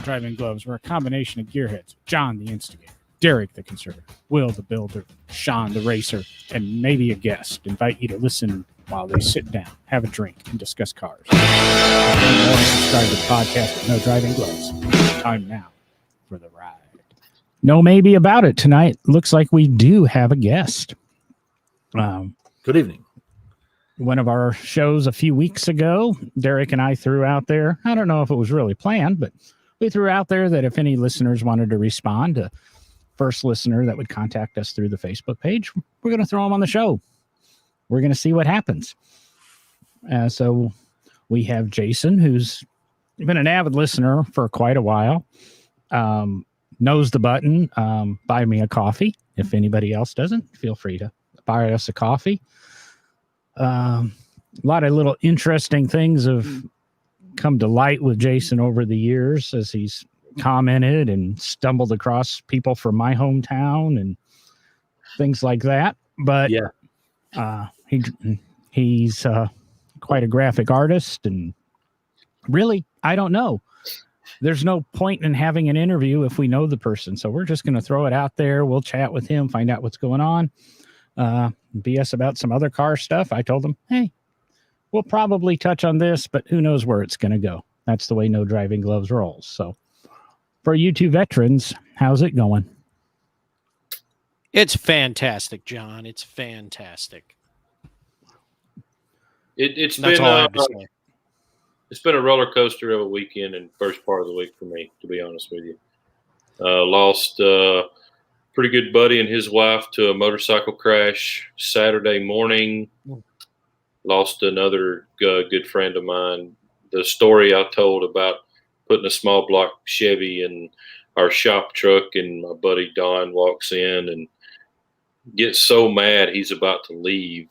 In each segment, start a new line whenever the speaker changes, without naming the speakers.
Driving Gloves. We're a combination of gearheads. John, the instigator. Derek, the conservative. Will, the builder. Sean, the racer. And maybe a guest. Invite you to listen while they sit down, have a drink, and discuss cars. Subscribe to the podcast with No Driving Gloves. Time now for the ride. No maybe about it tonight. Looks like we do have a guest.
Good evening.
One of our shows a few weeks ago, Derek and I threw out there, I don't know if it was really planned, but we threw out there that if any listeners wanted to respond to first listener that would contact us through the Facebook page, we're going to throw them on the show. We're going to see what happens. So we have Jason, who's been an avid listener for quite a while. Knows the button. Buy me a coffee. If anybody else doesn't, feel free to buy us a coffee. A lot of little interesting things have come to light with Jason over the years as he's commented and stumbled across people from my hometown and things like that. But yeah, he's quite a graphic artist, and really, I don't know. There's no point in having an interview if we know the person. So we're just going to throw it out there. We'll chat with him, find out what's going on. BS about some other car stuff. I told him, hey, we'll probably touch on this, but who knows where it's going to go. That's the way No Driving Gloves rolls. So for you two veterans, how's it going?
It's fantastic, John. It's fantastic.
It's
That's
been
all I have to say.
It's been a roller coaster of a weekend and first part of the week for me, to be honest with you. Lost pretty good buddy and his wife to a motorcycle crash Saturday morning. Lost another good friend of mine. The story I told about putting a small block Chevy in our shop truck, and my buddy Don walks in and gets so mad he's about to leave.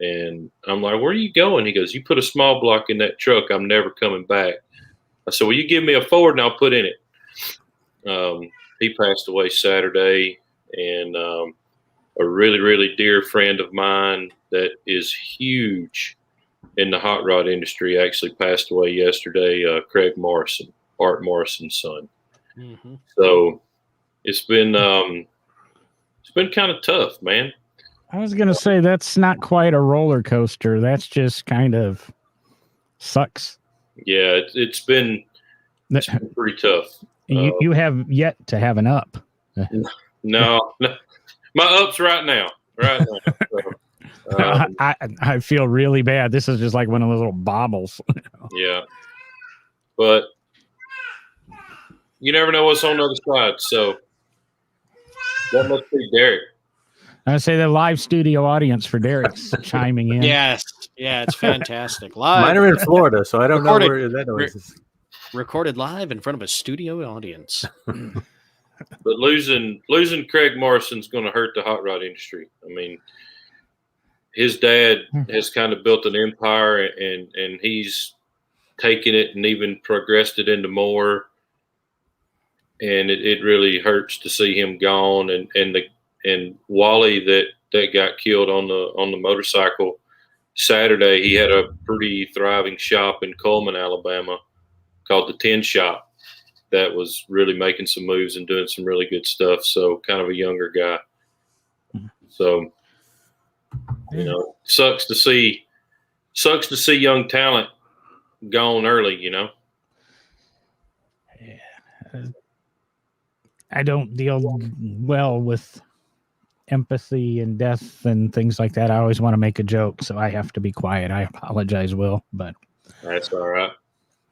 And I'm like, where are you going? He goes, you put a small block in that truck, I'm never coming back. I said, well, you give me a Ford and I'll put in it. He passed away Saturday, and a really, really dear friend of mine that is huge in the hot rod industry actually passed away yesterday, Craig Morrison, Art Morrison's son. Mm-hmm. So it's been kind of tough, man.
I was going to say that's not quite a roller coaster. That's just kind of sucks.
Yeah, it's been pretty tough.
You have yet to have an up.
No, my up's right now. So,
I feel really bad. This is just like one of those little bobbles.
Yeah, but you never know what's on the other side. So that must be Derek.
I say the live studio audience for Derek's chiming in.
Yes. Yeah, it's fantastic. Live.
Mine are in Florida, so I don't know where that noise is.
Recorded live in front of a studio audience.
But losing Craig Morrison's going to hurt the hot rod industry. I mean, his dad has kind of built an empire, and he's taken it and even progressed it into more. And it really hurts to see him gone. And Wally that got killed on the motorcycle Saturday, he had a pretty thriving shop in Coleman, Alabama, called the Tin Shop, that was really making some moves and doing some really good stuff. So kind of a younger guy. So, you know, sucks to see young talent gone early, you know.
Yeah. I don't deal well with empathy and death and things like that. I always want to make a joke, so I have to be quiet. I apologize, Will, but
that's all right.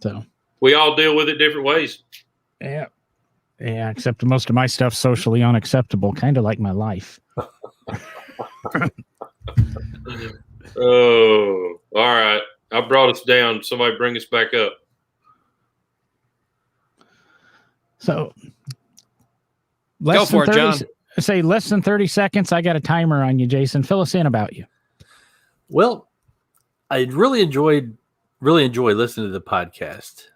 So
we all deal with it different ways.
Yeah, except most of my stuff's socially unacceptable, kind of like my life.
Oh, all right. I brought us down. Somebody bring us back up.
So
go for it, John.
Say less than 30 seconds. I got a timer on you, Jason. Fill us in about you.
Well, I really enjoy listening to the podcast.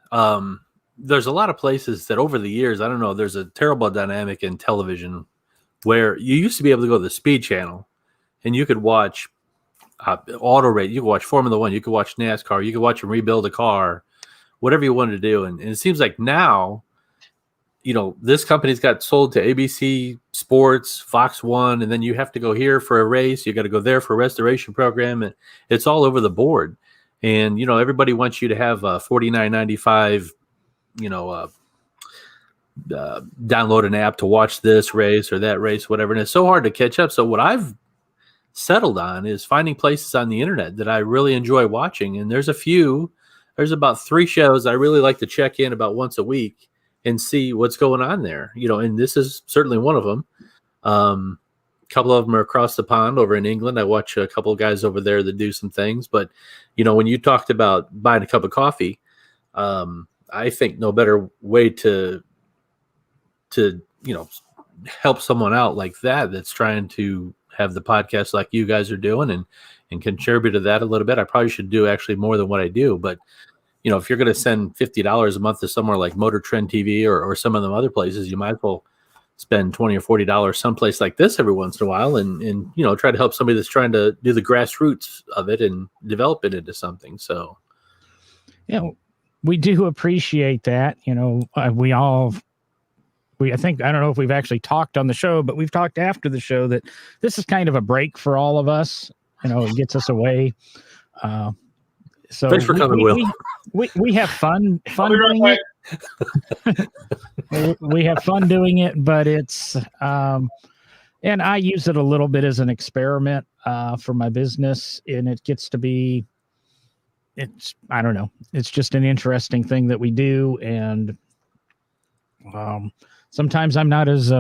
There's a lot of places that over the years, I don't know, there's a terrible dynamic in television where you used to be able to go to the Speed Channel and you could watch auto race, you could watch Formula One, you could watch NASCAR, you could watch them rebuild a car, whatever you wanted to do. And it seems like now this company's got sold to ABC Sports, Fox One, and then you have to go here for a race. You got to go there for a restoration program, and it's all over the board. And everybody wants you to have $49.95. Download an app to watch this race or that race, whatever. And it's so hard to catch up. So what I've settled on is finding places on the internet that I really enjoy watching. And there's about 3 shows I really like to check in about once a week and see what's going on there. And this is certainly one of them. A couple of them are across the pond over in England. I watch a couple of guys over there that do some things. But, when you talked about buying a cup of coffee, I think no better way to help someone out like that's trying to have the podcast like you guys are doing and contribute to that a little bit. I probably should do actually more than what I do, but if you're going to send $50 a month to somewhere like Motor Trend TV or some of them other places, you might as well spend $20 or $40 someplace like this every once in a while and try to help somebody that's trying to do the grassroots of it and develop it into something. So
we do appreciate that. I think, I don't know if we've actually talked on the show, but we've talked after the show that this is kind of a break for all of us. It gets us away. So
thanks for coming, Will.
We have fun doing it. We have fun doing it, but it's, and I use it a little bit as an experiment for my business, and it gets to be, I don't know. It's just an interesting thing that we do. And, sometimes I'm not as,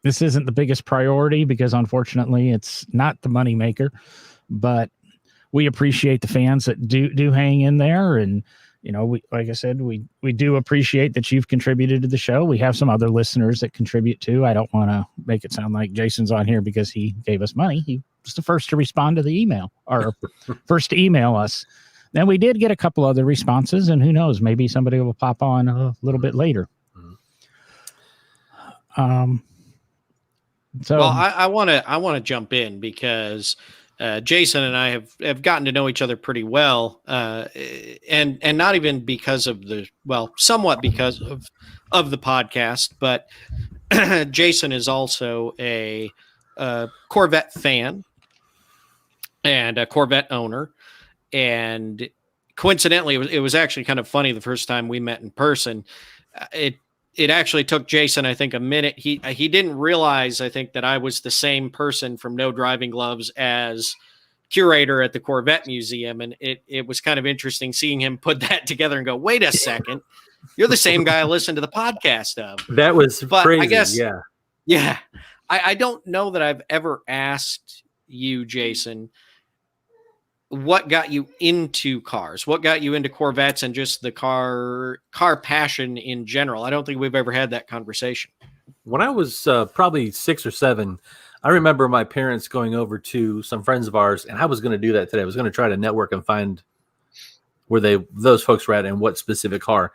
this isn't the biggest priority because unfortunately it's not the money maker, but we appreciate the fans that do hang in there. And, like I said, we do appreciate that you've contributed to the show. We have some other listeners that contribute too. I don't want to make it sound like Jason's on here because he gave us money. He was the first to respond to the email or first to email us. Then we did get a couple other responses, and who knows, maybe somebody will pop on a little bit later. So
well, I want to jump in because Jason and I have gotten to know each other pretty well, and not even because of somewhat because of the podcast, but Jason is also a Corvette fan and a Corvette owner, and coincidentally, it was actually kind of funny the first time we met in person. It actually took Jason, I think, a minute. He didn't realize, I think, that I was the same person from No Driving Gloves as curator at the Corvette Museum. And it was kind of interesting seeing him put that together and go, wait a second, you're the same guy I listened to the podcast of.
That was crazy.
I guess,
yeah.
I don't know that I've ever asked you, Jason, what got you into cars? What got you into Corvettes and just the car passion in general? I don't think we've ever had that conversation.
When I was probably 6 or 7, I remember my parents going over to some friends of ours, and I was going to do that today. I was going to try to network and find where those folks were at and what specific car.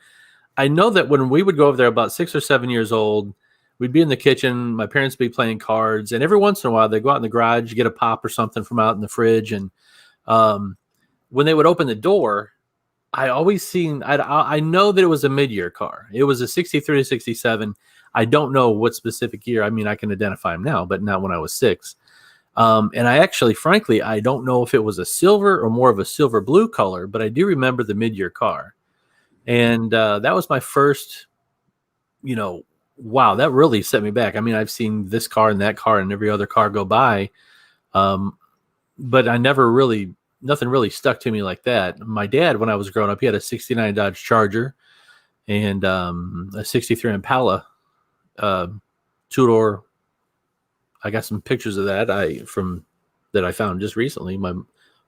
I know that when we would go over there about 6 or 7 years old, we'd be in the kitchen, my parents would be playing cards, and every once in a while they'd go out in the garage, get a pop or something from out in the fridge, and when they would open the door, I always seen, I know that it was a mid-year car. It was a 63 to 67. I don't know what specific year. I mean, I can identify them now, but not when I was 6. And I actually, frankly, I don't know if it was a silver or more of a silver blue color, but I do remember the mid-year car. And that was my first, wow, that really set me back. I mean, I've seen this car and that car and every other car go by. But I nothing really stuck to me like that. My dad, when I was growing up, he had a 69 Dodge Charger and a 63 Impala, 2-door. I got some pictures of that that I found just recently. My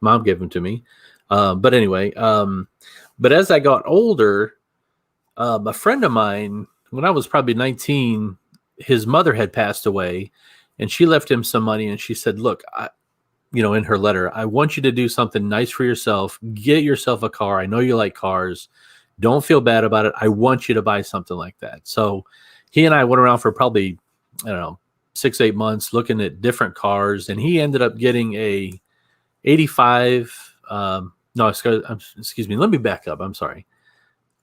mom gave them to me. But anyway, but as I got older, a friend of mine, when I was probably 19, his mother had passed away and she left him some money. And she said, look, in her letter, I want you to do something nice for yourself. Get yourself a car. I know you like cars. Don't feel bad about it. I want you to buy something like that. So he and I went around for probably, 6-8 months looking at different cars. And he ended up getting a 85. Excuse me. Let me back up. I'm sorry.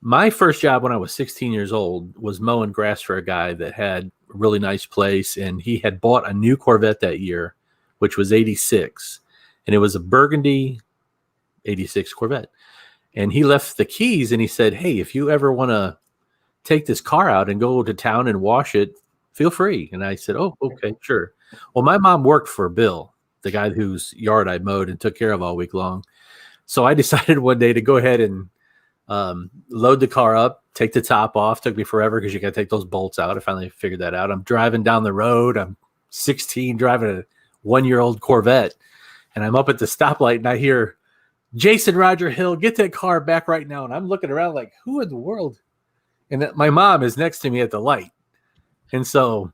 My first job when I was 16 years old was mowing grass for a guy that had a really nice place, and he had bought a new Corvette that year, which was 86, and it was a burgundy 86 Corvette. And he left the keys, and he said, "Hey, if you ever want to take this car out and go to town and wash it, feel free." And I said, "Oh, okay, sure." Well, my mom worked for Bill, the guy whose yard I mowed and took care of all week long. So I decided one day to go ahead and load the car up, take the top off. Took me forever because you got to take those bolts out. I finally figured that out. I'm driving down the road. I'm 16, driving a 1-year-old Corvette, and I'm up at the stoplight, and I hear, "Jason Roger Hill, get that car back right now." And I'm looking around like, who in the world? And my mom is next to me at the light. And so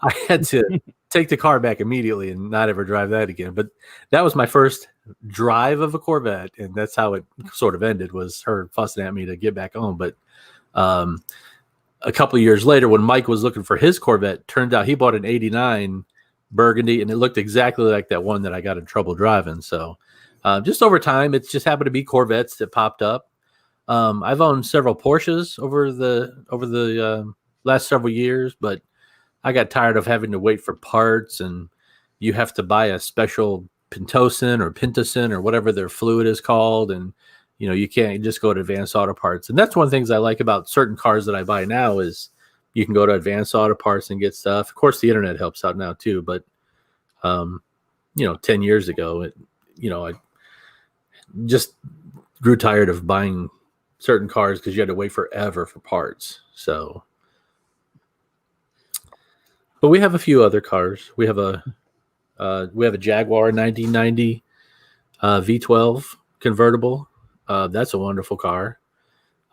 I had to take the car back immediately and not ever drive that again. But that was my first drive of a Corvette. And that's how it sort of ended, was her fussing at me to get back home. But a couple of years later, when Mike was looking for his Corvette, turned out he bought an 89 Burgundy, and it looked exactly like that one that I got in trouble driving. So just over time, it's just happened to be Corvettes that popped up. I've owned several Porsches over the last several years, but I got tired of having to wait for parts, and you have to buy a special Pentosin or whatever their fluid is called, and you can't just go to Advanced Auto Parts. And that's one of the things I like about certain cars that I buy now is you can go to Advanced Auto Parts and get stuff. Of course, the internet helps out now too, but 10 years ago, I just grew tired of buying certain cars because you had to wait forever for parts. So, but we have a few other cars. We have a Jaguar 1990 V12 convertible. That's a wonderful car.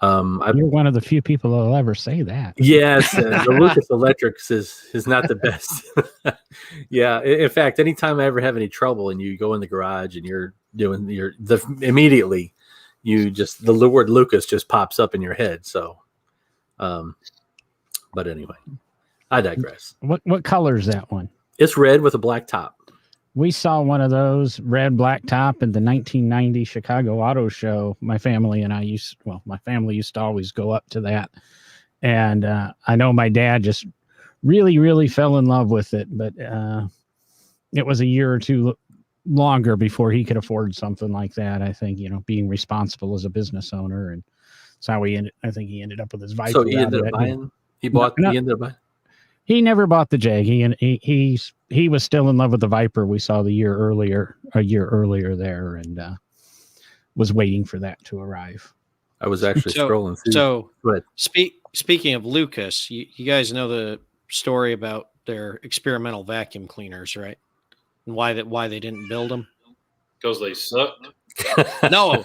You're one of the few people that'll ever say that.
Yes, the Lucas Electrics is not the best. Yeah, in fact, anytime I ever have any trouble and you go in the garage and you're doing immediately, the word Lucas just pops up in your head. So, but anyway, I digress.
What color is that one?
It's red with a black top.
We saw one of those red black top at the 1990 Chicago Auto Show. My family used to always go up to that. And I know my dad just really, really fell in love with it, but it was a year or two longer before he could afford something like that. I think, being responsible as a business owner, and that's how he ended up with his Viper.
So he ended up buying. He ended up buying.
He never bought the Jag. He was still in love with the Viper we saw a year earlier there, and was waiting for that to arrive.
I was actually scrolling through.
So speaking of Lucas, you guys know the story about their experimental vacuum cleaners, right? And why they didn't build them?
Because they sucked.
No.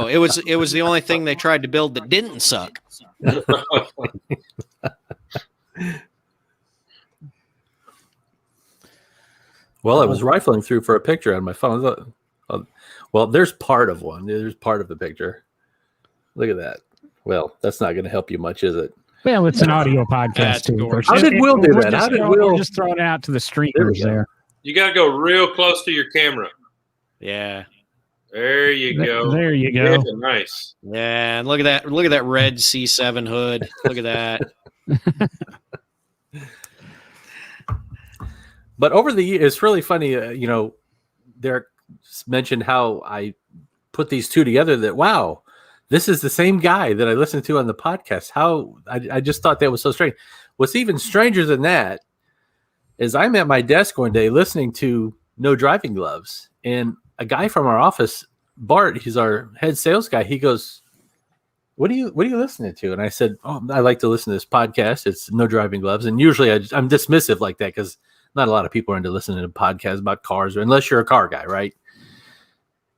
It was the only thing they tried to build that didn't suck.
Well, I was rifling through for a picture on my phone. Well, there's part of one. There's part of the picture. Look at that. Well, that's not going to help you much, is it?
Well, it's an audio podcast too.
How did Will do that? How did Will
just throw it out to the streamers there?
You got to go real close to your camera.
Yeah.
There you go.
There you go.
Yeah, nice.
Yeah, and look at that. Look at that red C7 hood. Look at that.
But over the years, it's really funny. Derek mentioned how I put these two together. That wow, this is the same guy that I listened to on the podcast. How I just thought that was so strange. What's even stranger than that is I'm at my desk one day listening to No Driving Gloves, and a guy from our office, Bart, he's our head sales guy. He goes, What are you listening to? And I said, "Oh, I like to listen to this podcast. It's No Driving Gloves." And usually I'm dismissive like that because not a lot of people are into listening to podcasts about cars, or unless you're a car guy, right?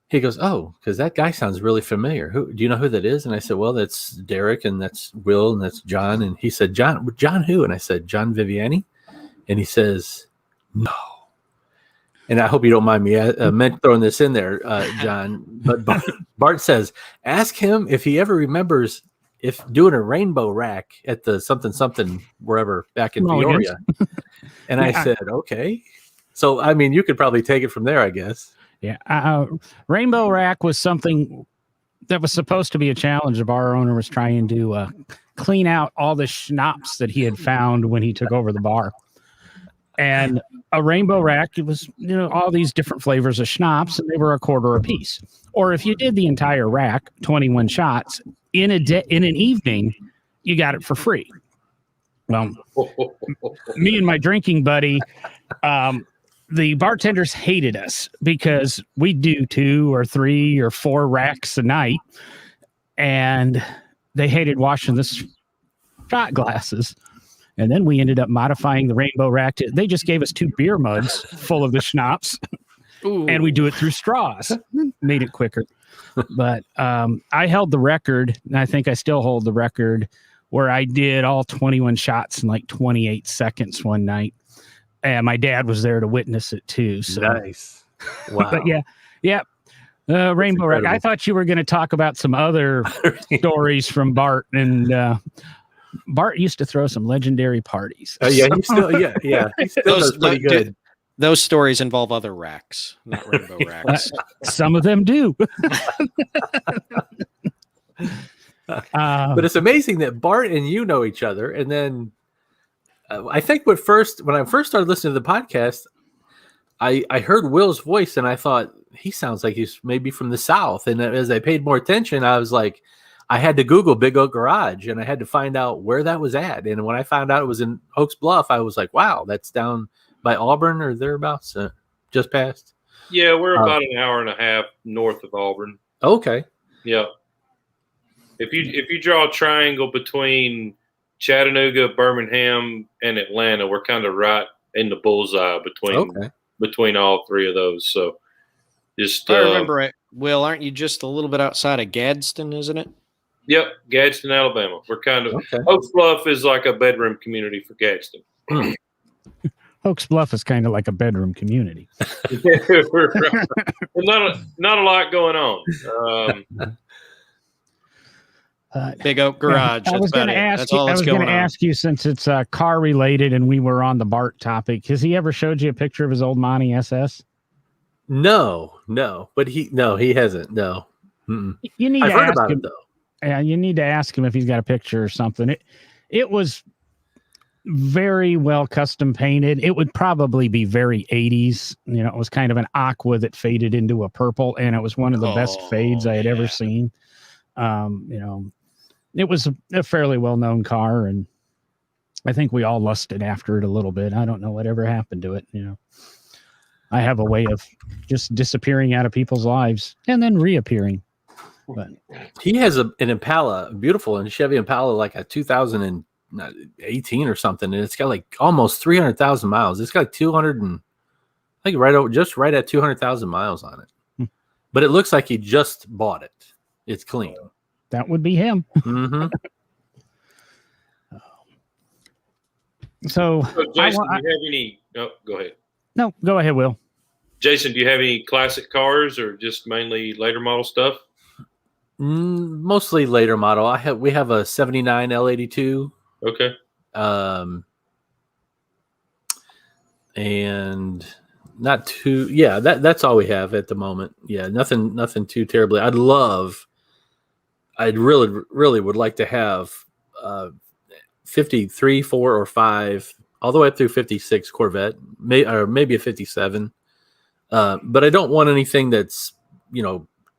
He goes, "Oh, because that guy sounds really familiar. Who do you know who that is?" And I said, "Well, that's Derek, and that's Will, and that's John." And he said, John who?" And I said, "John Viviani." And he says, "No." And I hope you don't mind me throwing this in there, John. But Bart says, "Ask him if he ever remembers if doing a rainbow rack at the something wherever back in Peoria." And I said, "Okay." So, I mean, you could probably take it from there, I guess.
Yeah. Rainbow rack was something that was supposed to be a challenge. The bar owner was trying to clean out all the schnapps that he had found when he took over the bar. And a rainbow rack, it was, all these different flavors of schnapps, and they were $0.25 a piece. Or if you did the entire rack, 21 shots, in an evening, you got it for free. Well, me and my drinking buddy, the bartenders hated us because we do 2 or 3 or 4 racks a night, and they hated washing the shot glasses. And then we ended up modifying the rainbow rack. They just gave us 2 beer mugs full of the schnapps, and we do it through straws. Made it quicker. But I held the record, and I think I still hold the record, where I did all 21 shots in like 28 seconds one night. And my dad was there to witness it too. So.
Nice. Wow.
But yeah. Rainbow rack. I thought you were going to talk about some other stories from Bart, and Bart used to throw some legendary parties.
Yeah, he still does pretty good.
Those stories involve other racks, not rainbow racks.
Some of them do.
But it's amazing that Bart and you know each other. And then I think when I first started listening to the podcast, I heard Will's voice and I thought he sounds like he's maybe from the South. And as I paid more attention, I was like, I had to Google Big Oak Garage and I had to find out where that was at. And when I found out it was in Oaks Bluff, I was like, wow, that's down by Auburn or thereabouts, just past.
Yeah, we're about an hour and a half north of Auburn.
Okay.
Yeah. If you draw a triangle between Chattanooga, Birmingham, and Atlanta, we're kind of right in the bullseye between all 3 of those. So just
I remember it. Will, aren't you just a little bit outside of Gadsden, isn't it?
Yep, Gadsden, Alabama. We're kind of Oaks Bluff is like a bedroom community for Gadsden.
Oaks Bluff is kind of like a bedroom community.
Not a lot going on.
Big Oak Garage.
I was going to ask you, since it's car related and we were on the Bart topic, has he ever showed you a picture of his old Monty SS?
No, but he hasn't. No. Mm-mm.
You need
I've
to
heard
ask
about
him.
it though.
Yeah, you need to ask him if he's got a picture or something. It was very well custom painted. It would probably be very 80s. It was kind of an aqua that faded into a purple, and it was one of the best fades I had ever seen. It was a fairly well-known car, and I think we all lusted after it a little bit. I don't know whatever happened to it. I have a way of just disappearing out of people's lives and then reappearing. But
he has an Impala, a beautiful Chevy Impala, like a 2018 or something, and it's got like almost 300,000 miles. It's got like 200 and I think right at 200,000 miles on it. But it looks like he just bought it. It's clean.
That would be him.
Mm-hmm.
So Jason, do you have any? No, go ahead.
No, go ahead, Will.
Jason, do you have any classic cars or just mainly later model stuff?
Mostly later model. We have a 79 L82.
Okay.
And not too, that's all we have at the moment. Yeah, nothing too terribly. I'd really would like to have 53, 4, or 5, all the way up through 56 Corvette, maybe a 57. But I don't want anything that's,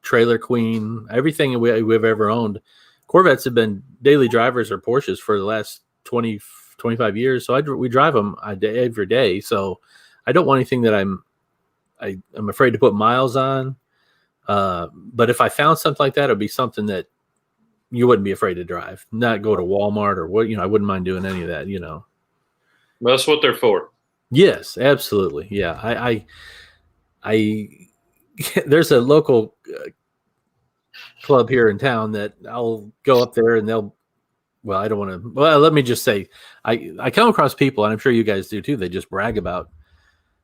trailer queen. Everything we've ever owned, Corvettes have been daily drivers or Porsches for the last 20, 25 years. So we drive them every day. So I don't want anything that I'm afraid to put miles on. But if I found something like that, it'd be something that you wouldn't be afraid to drive, not go to Walmart or what, I wouldn't mind doing any of that, Well,
that's what they're for.
Yes, absolutely. Yeah. I there's a local club here in town that I'll go up there and let me just say, I come across people, and I'm sure you guys do too. They just brag about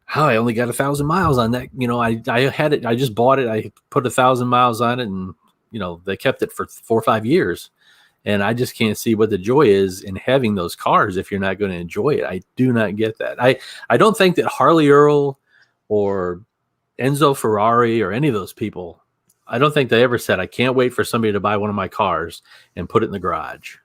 how I only got 1,000 miles on that. I had it. I just bought it. I put 1,000 miles on it, and they kept it for 4 or 5 years. And I just can't see what the joy is in having those cars if you're not going to enjoy it. I do not get that. I don't think that Harley Earl or Enzo Ferrari or any of those people, I don't think they ever said, I can't wait for somebody to buy one of my cars and put it in the garage.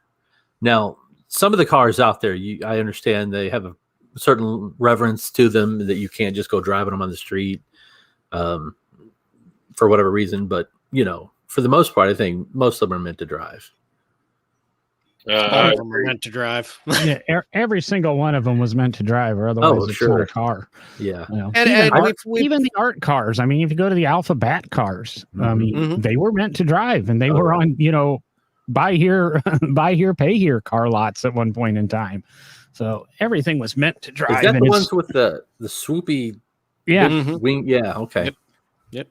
Now, some of the cars out there, I understand they have a certain reverence to them that you can't just go driving them on the street for whatever reason. But, for the most part, I think most of them are meant to drive.
All of them are meant to drive.
Yeah, every single one of them was meant to drive, or otherwise it's not a car.
Yeah.
Even the art cars. I mean, if you go to the Alpha Bat cars, I mean, they were meant to drive, and they were on, buy here, pay here car lots at one point in time. So everything was meant to drive.
Is that the ones with the swoopy wing? Yeah. Okay.
Yep.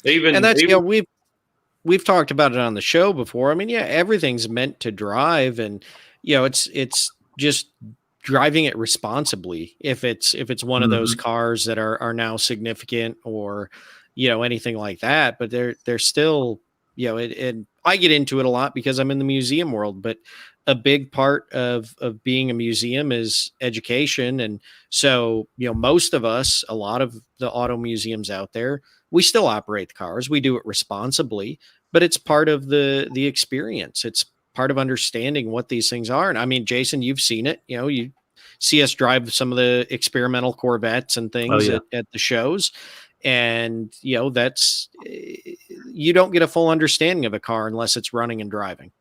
And that's we've talked about it on the show before. I mean, yeah, everything's meant to drive, and it's just driving it responsibly. If it's one of those cars that are now significant, or anything like that, but they're still and I get into it a lot because I'm in the museum world, but a big part of being a museum is education. And so, most of us, a lot of the auto museums out there, we still operate the cars. We do it responsibly, but it's part of the experience. It's part of understanding what these things are. And I mean, Jason, you've seen it, you see us drive some of the experimental Corvettes and things at the shows. And, that's, you don't get a full understanding of a car unless it's running and driving.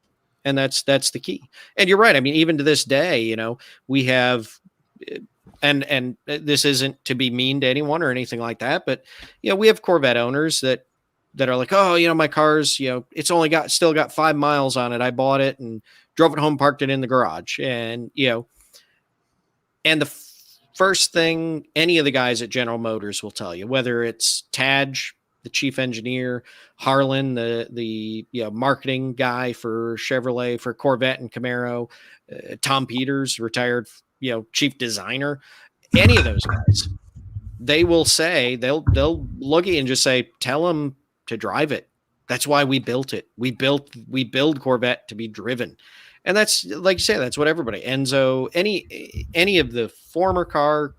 And that's the key. And you're right. I mean, even to this day, we have, and this isn't to be mean to anyone or anything like that, but, we have Corvette owners that are like, oh, my car's, it's still got 5 miles on it. I bought it and drove it home, parked it in the garage. And, and the first thing any of the guys at General Motors will tell you, whether it's Taj, the chief engineer, Harlan, the marketing guy for Chevrolet, for Corvette and Camaro, Tom Peters, retired, chief designer, any of those guys, they will say, they'll look at you and just say, tell them to drive it. That's why we built it. We build Corvette to be driven. And that's, like you say, that's what everybody, Enzo, any of the former car,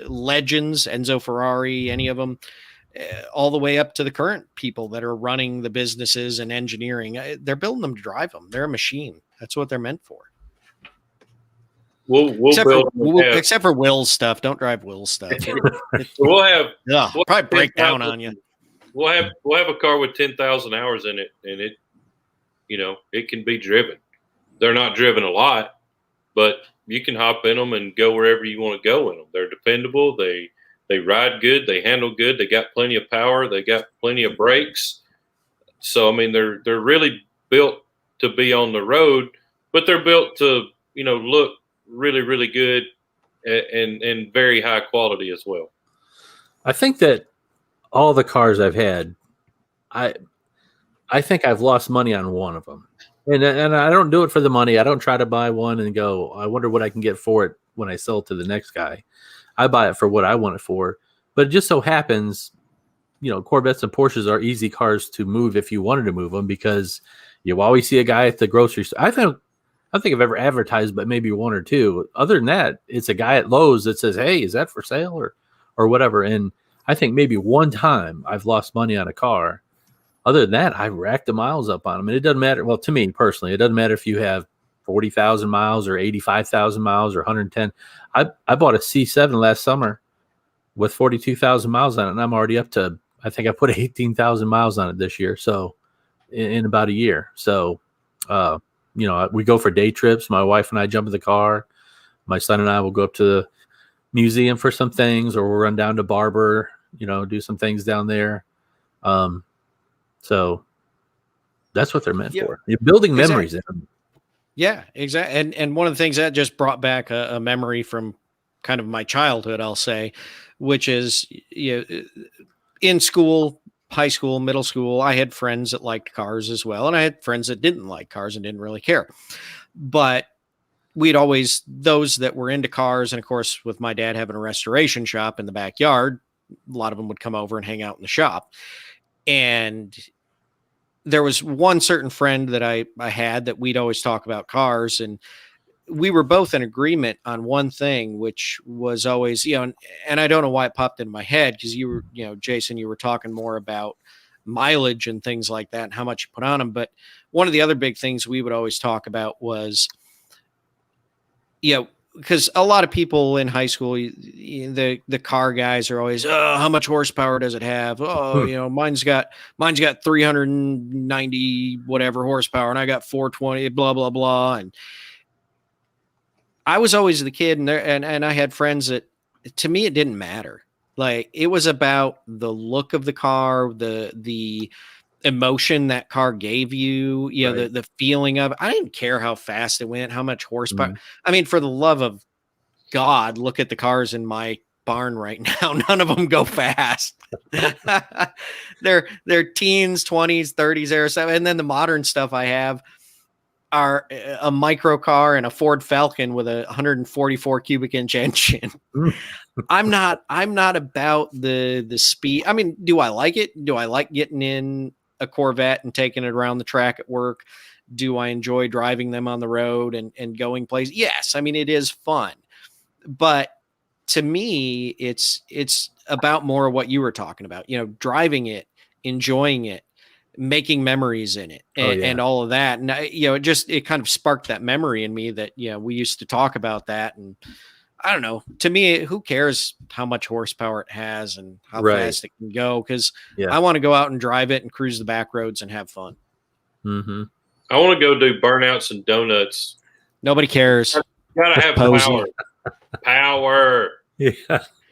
legends, Enzo Ferrari, any of them, all the way up to the current people that are running the businesses and engineering, they're building them to drive them. They're a machine. That's what they're meant for. Except for Will's stuff. Don't drive Will's stuff.
We'll
probably break down on you.
We'll have a car with 10,000 hours in it, and it, it can be driven. They're not driven a lot, but you can hop in them and go wherever you want to go in them. They're dependable. They ride good. They handle good. They got plenty of power. They got plenty of brakes. So, I mean, they're really built to be on the road, but they're built to, look really, really good and very high quality as well.
I think that all the cars I've had, I think I've lost money on one of them. And I don't do it for the money. I don't try to buy one and go, I wonder what I can get for it when I sell it to the next guy. I buy it for what I want it for. But it just so happens, Corvettes and Porsches are easy cars to move if you wanted to move them, because you always see a guy at the grocery store. I think I've ever advertised, but maybe one or two. Other than that, it's a guy at Lowe's that says, hey, is that for sale or whatever? And I think maybe one time I've lost money on a car. Other than that, I've racked the miles up on them. And it doesn't matter. Well, to me personally, it doesn't matter if you have 40,000 miles or 85,000 miles or 110. I bought a C7 last summer with 42,000 miles on it, and I'm already up to, I think I put 18,000 miles on it this year. So in about a year. So, we go for day trips. My wife and I jump in the car. My son and I will go up to the museum for some things, or we'll run down to Barber, do some things down there. So that's what they're meant for. You're building memories in them.
Yeah, exactly. And one of the things that just brought back a memory from kind of my childhood, I'll say, which is, in school, high school, middle school, I had friends that liked cars as well. And I had friends that didn't like cars and didn't really care. But those that were into cars, and of course, with my dad having a restoration shop in the backyard, a lot of them would come over and hang out in the shop. And there was one certain friend that I had that we'd always talk about cars, and we were both in agreement on one thing, which was always, and I don't know why it popped in my head, because you were, Jason, you were talking more about mileage and things like that and how much you put on them. But one of the other big things we would always talk about was, because a lot of people in high school, the car guys are always, oh, how much horsepower does it have? Oh, mine's got 390 whatever horsepower, and I got 420, blah blah blah. And I was always the kid, and I had friends that, to me, it didn't matter. Like, it was about the look of the car, the emotion that car gave you,
Right.
the feeling of it. I didn't care how fast it went, how much horsepower. I mean, for the love of God, look at the cars in my barn right now. None of them go fast. they're teens, 20s, 30s, Aero 7. And then the modern stuff I have are a micro car and a Ford Falcon with a 144 cubic inch engine. I'm not about the speed. I mean, do I like it? Do I like getting in a Corvette and taking it around the track at work? Do I enjoy driving them on the road and going places? Yes. I mean, it is fun, but to me, it's about more of what you were talking about, driving it, enjoying it, making memories in it, and all of that. And it kind of sparked that memory in me that, we used to talk about that. And I don't know, to me, who cares how much horsepower it has and how fast it can go? Because I want to go out and drive it and cruise the back roads and have fun.
Mm-hmm.
I want to go do burnouts and donuts.
Nobody cares.
Gotta have
Posey.
power.
Yeah.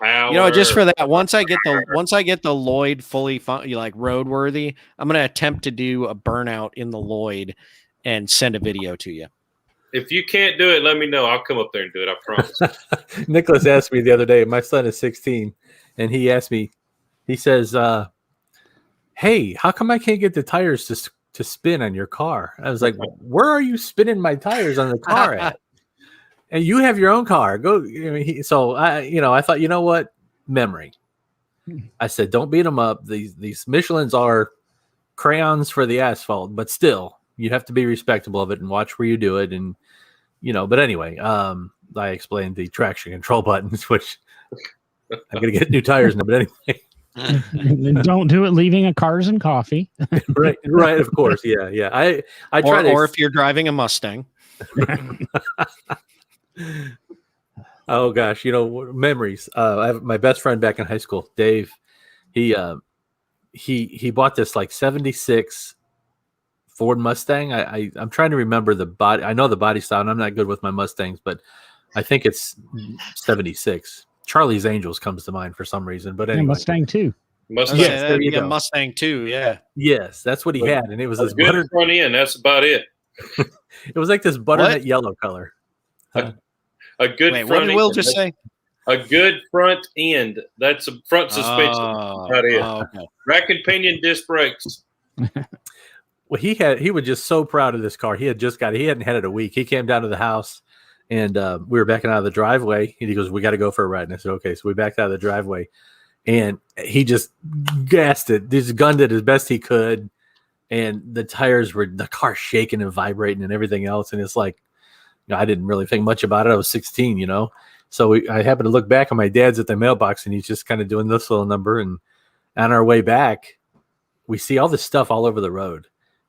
Power.
Just for that, once I get the Lloyd fully roadworthy, I'm going to attempt to do a burnout in the Lloyd and send a video to you.
If you can't do it, let me know. I'll come up there and do it. I promise.
Nicholas asked me the other day, my son is 16, and he asked me, he says, hey, how come I can't get the tires to spin on your car? I was like, where are you spinning my tires on the car at? And you have your own car. Go. I thought, you know what? Memory. I said, don't beat them up. These Michelins are crayons for the asphalt, but still, you have to be respectable of it and watch where you do it. And, but anyway, I explained the traction control buttons, which I'm going to get new tires now, but anyway.
Don't do it leaving a Cars and Coffee.
Right. Of course. Yeah. I try
or if you're driving a Mustang.
Oh gosh, memories. I have my best friend back in high school, Dave. He bought this like 76 Ford Mustang. I'm trying to remember the body. I know the body style, and I'm not good with my Mustangs, but I think it's 76. Charlie's Angels comes to mind for some reason, but anyway.
Mustang too.
Mustang.
Yes, there you go.
Mustang too. Yeah.
Yes, that's what he had, and it was this
good front end. That's about it.
It was like this butternut yellow color.
A good
Wait,
front
what did
end.
Will just say?
A good front end. That's a front suspension. About it.
Okay.
Rack and pinion disc brakes.
Well, he was just so proud of this car. He hadn't had it a week. He came down to the house, and we were backing out of the driveway, and he goes, we got to go for a ride. And I said, okay. So we backed out of the driveway, and he just gassed it. Just gunned it as best he could. And the car shaking and vibrating and everything else. And it's like, I didn't really think much about it. I was 16, So I happened to look back, and my dad's at the mailbox, and he's just kind of doing this little number. And on our way back, we see all this stuff all over the road.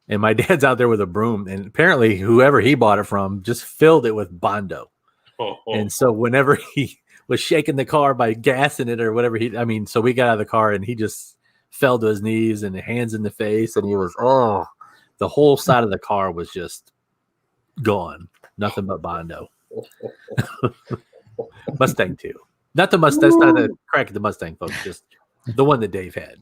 And my dad's out there with a broom. And apparently whoever he bought it from just filled it with Bondo. And so whenever he was shaking the car by gassing it or whatever, so we got out of the car, and he just fell to his knees and hands in the face. And he was, the whole side of the car was just gone. Nothing but Bondo. Mustang 2. Not the Mustang. That's not a crack at the Mustang, folks. Just the one that Dave had.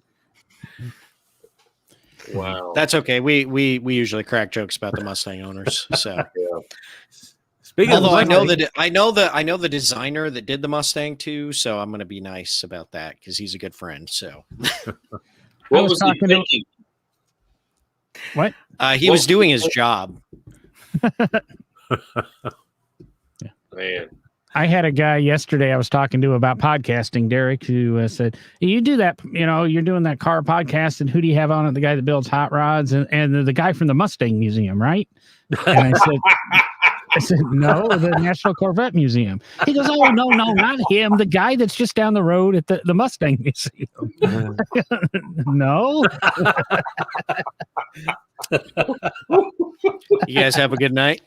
Wow.
That's okay. We usually crack jokes about the Mustang owners. So
Yeah.
Speaking
although
of
I know the designer that did the Mustang too, so I'm going to be nice about that because he's a good friend. So
What
was
was he
talking to-
thinking?
What?
he was doing his job.
Man.
I had a guy yesterday I was talking to about podcasting, Derek, who said, you do that, you're doing that car podcast, and who do you have on it? The guy that builds hot rods and the guy from the Mustang Museum, right? And I said, I said, no, the National Corvette Museum. He goes, oh, no, not him. The guy that's just down the road at the Mustang Museum. No.
You guys have a good night.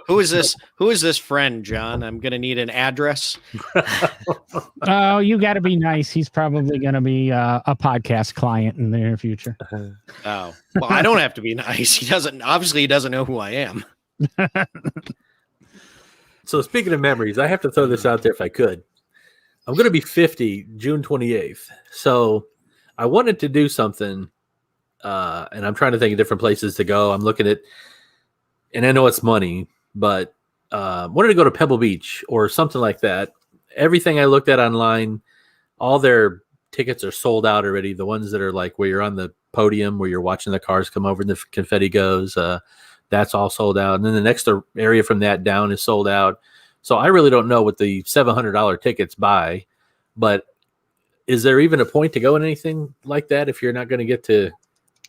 Who is this friend, John? I'm going to need an address.
Oh, you got to be nice. He's probably going to be a podcast client in the near future.
Oh, well, I don't have to be nice. He doesn't know who I am.
So speaking of memories, I have to throw this out there if I could. I'm going to be 50 June 28th. So I wanted to do something, and I'm trying to think of different places to go. I'm looking at, and I know it's money, but wanted to go to Pebble Beach or something like that. Everything I looked at online, all their tickets are sold out already. The ones that are like where you're on the podium, where you're watching the cars come over and the confetti goes, that's all sold out. And then the next area from that down is sold out. So I really don't know what the $700 tickets buy, but is there even a point to go in anything like that if you're not going to get to?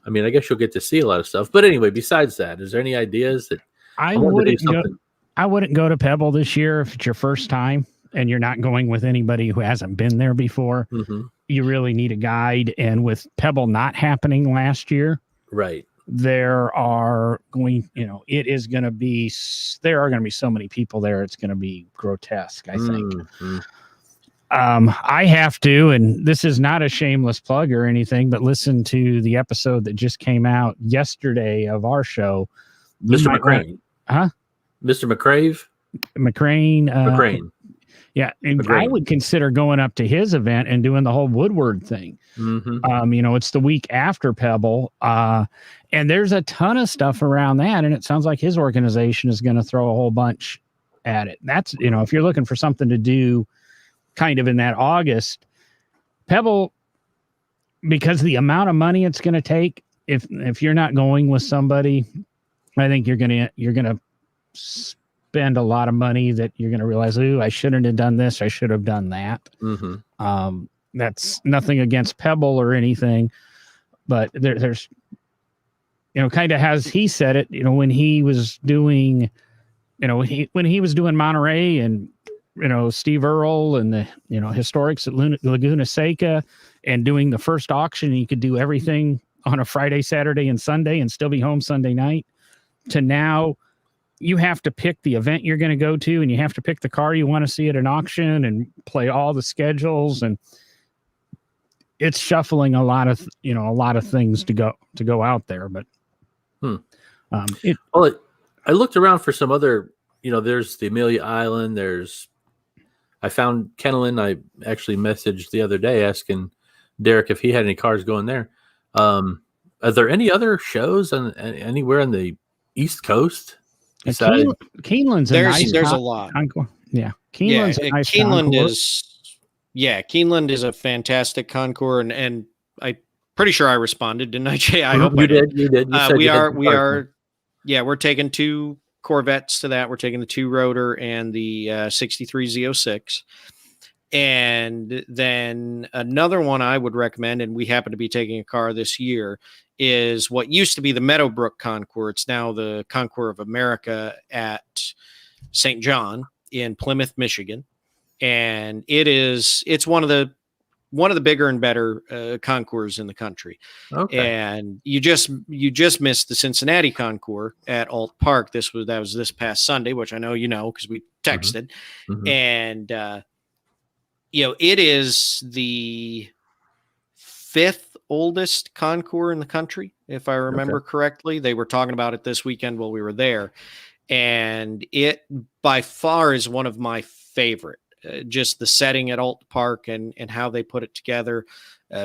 I mean, I guess you'll get to see a lot of stuff. But anyway, besides that, is there any ideas that
I wouldn't go to Pebble this year if it's your first time and you're not going with anybody who hasn't been there before.
Mm-hmm.
You really need a guide. And with Pebble not happening last year,
right?
There are going to be so many people there. It's going to be grotesque, I think.
Mm-hmm.
I have to, and this is not a shameless plug or anything, but listen to the episode that just came out yesterday of our show.
Mr. McCrane.
Huh?
Mr. McCrave?
McCrane.
McCrane.
Yeah. And
McCrane.
I would consider going up to his event and doing the whole Woodward thing.
Mm-hmm.
It's the week after Pebble. And there's a ton of stuff around that. And it sounds like his organization is going to throw a whole bunch at it. That's, if you're looking for something to do kind of in that August, Pebble, because the amount of money it's going to take, if you're not going with somebody, I think you're going to spend a lot of money that you're going to realize, ooh, I shouldn't have done this. I should have done that.
Mm-hmm.
That's nothing against Pebble or anything, but there's, kind of as he said it, when he was doing, when he was doing Monterey and, Steve Earle and the, Historics at Laguna Seca and doing the first auction, you could do everything on a Friday, Saturday, and Sunday and still be home Sunday night, to now you have to pick the event you're going to go to and you have to pick the car you want to see at an auction and play all the schedules, and it's shuffling a lot of things to go out there. But
I looked around for some other, there's the Amelia Island, I found Kennelin. I actually messaged the other day asking Derek if he had any cars going there. Are there any other shows anywhere on the East Coast? Besides
Keeneland's
there's a lot.
Concours. Yeah, Keeneland's a nice
Keeneland
concours.
Keeneland is a fantastic concours, and I'm pretty sure I responded, didn't I, Jay? I hope
you
I
did. You did.
We're taking 2 Corvettes to that. We're taking the 2-rotor and the 63 Z06. And then another one I would recommend, and we happen to be taking a car this year, is what used to be the Meadowbrook Concours. It's now the Concours of America at St. John in Plymouth, Michigan. And it's one of the bigger and better concours in the country.
Okay.
And you just missed the Cincinnati Concours at Alt Park. That was this past Sunday, which I know because we texted.
Mm-hmm.
And it is the 5th oldest concours in the country, if I remember correctly. They were talking about it this weekend while we were there, and it by far is one of my favorite. Just the setting at Alt Park and how they put it together,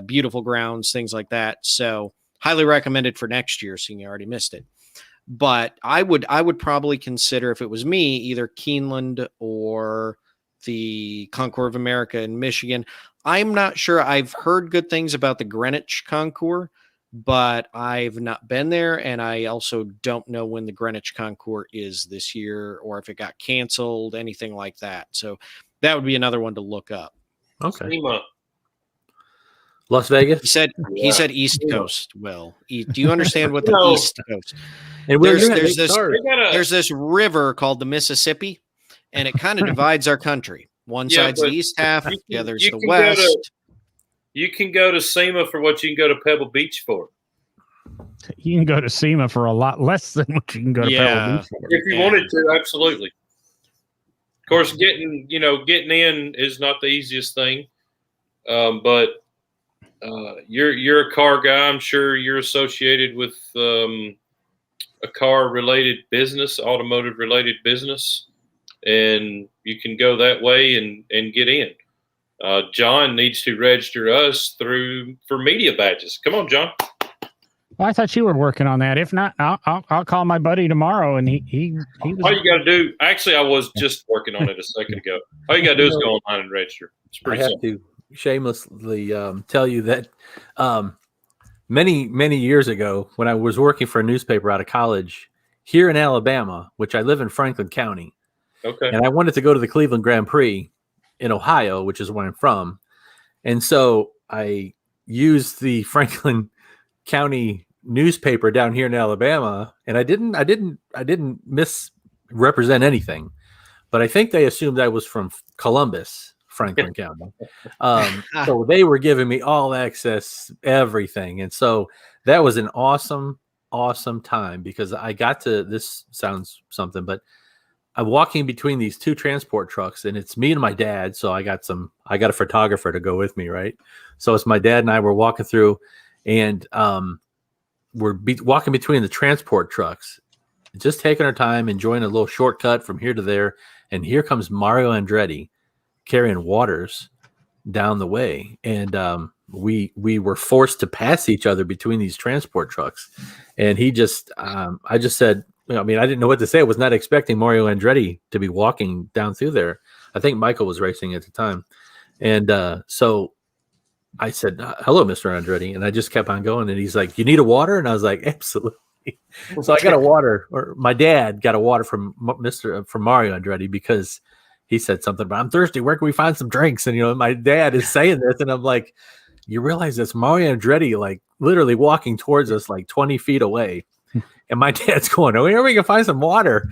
beautiful grounds, things like that. So highly recommended for next year, seeing you already missed it. But I would probably consider, if it was me, either Keeneland or the Concours of America in Michigan. I'm not sure. I've heard good things about the Greenwich Concours, but I've not been there, and I also don't know when the Greenwich Concours is this year, or if it got canceled, anything like that. So that would be another one to look up.
Okay. Las Vegas.
He said East Coast. Will, do you understand what the
No.
East Coast?
And where
There's-
you had
there's
big
this-
cars.
There's this river called the Mississippi, and it kind of divides our country. One
Yeah,
side's the
but
east half,
you
the
can-
other's
you
the
can go to-
west.
You can go to SEMA for what you can go to Pebble Beach for.
You can go to SEMA for a lot less than what you can go to
Yeah.
Pebble Beach for.
If you
Yeah.
wanted to, absolutely. Of course, getting in is not the easiest thing, but you're a car guy. I'm sure you're associated with a car related business, automotive related business, and you can go that way and get in. John needs to register us for media badges. Come on, John.
Well, I thought you were working on that. If not, I'll call my buddy tomorrow, and he
All
was.
you got to do, actually, I was just working on it a second ago. All you got to do is go online and register. It's
I
pretty
have
simple.
to shamelessly tell you that many years ago, when I was working for a newspaper out of college here in Alabama, which I live in Franklin County,
Okay.
and I wanted to go to the Cleveland Grand Prix in Ohio, which is where I'm from, and so I used the Franklin County newspaper down here in Alabama, and I didn't misrepresent anything, but I think they assumed I was from Columbus, Franklin County. So they were giving me all access, everything, and so that was an awesome time because I got to. This sounds something, but I'm walking between these two transport trucks, and it's me and my dad. So I got a photographer to go with me, right? So it's my dad and I were walking through, and we're walking between the transport trucks, just taking our time, enjoying a little shortcut from here to there. And here comes Mario Andretti carrying waters down the way. And we were forced to pass each other between these transport trucks. And he just, I just said, I didn't know what to say. I was not expecting Mario Andretti to be walking down through there. I think Michael was racing at the time. And so I said, hello, Mr. Andretti. And I just kept on going. And he's like, you need a water? And I was like, absolutely. So I got a water, or my dad got a water from Mario Andretti because he said something about, I'm thirsty. Where can we find some drinks? And, my dad is saying this. And I'm like, you realize it's Mario Andretti, like literally walking towards us like 20 feet away. And my dad's going, oh, here we can find some water.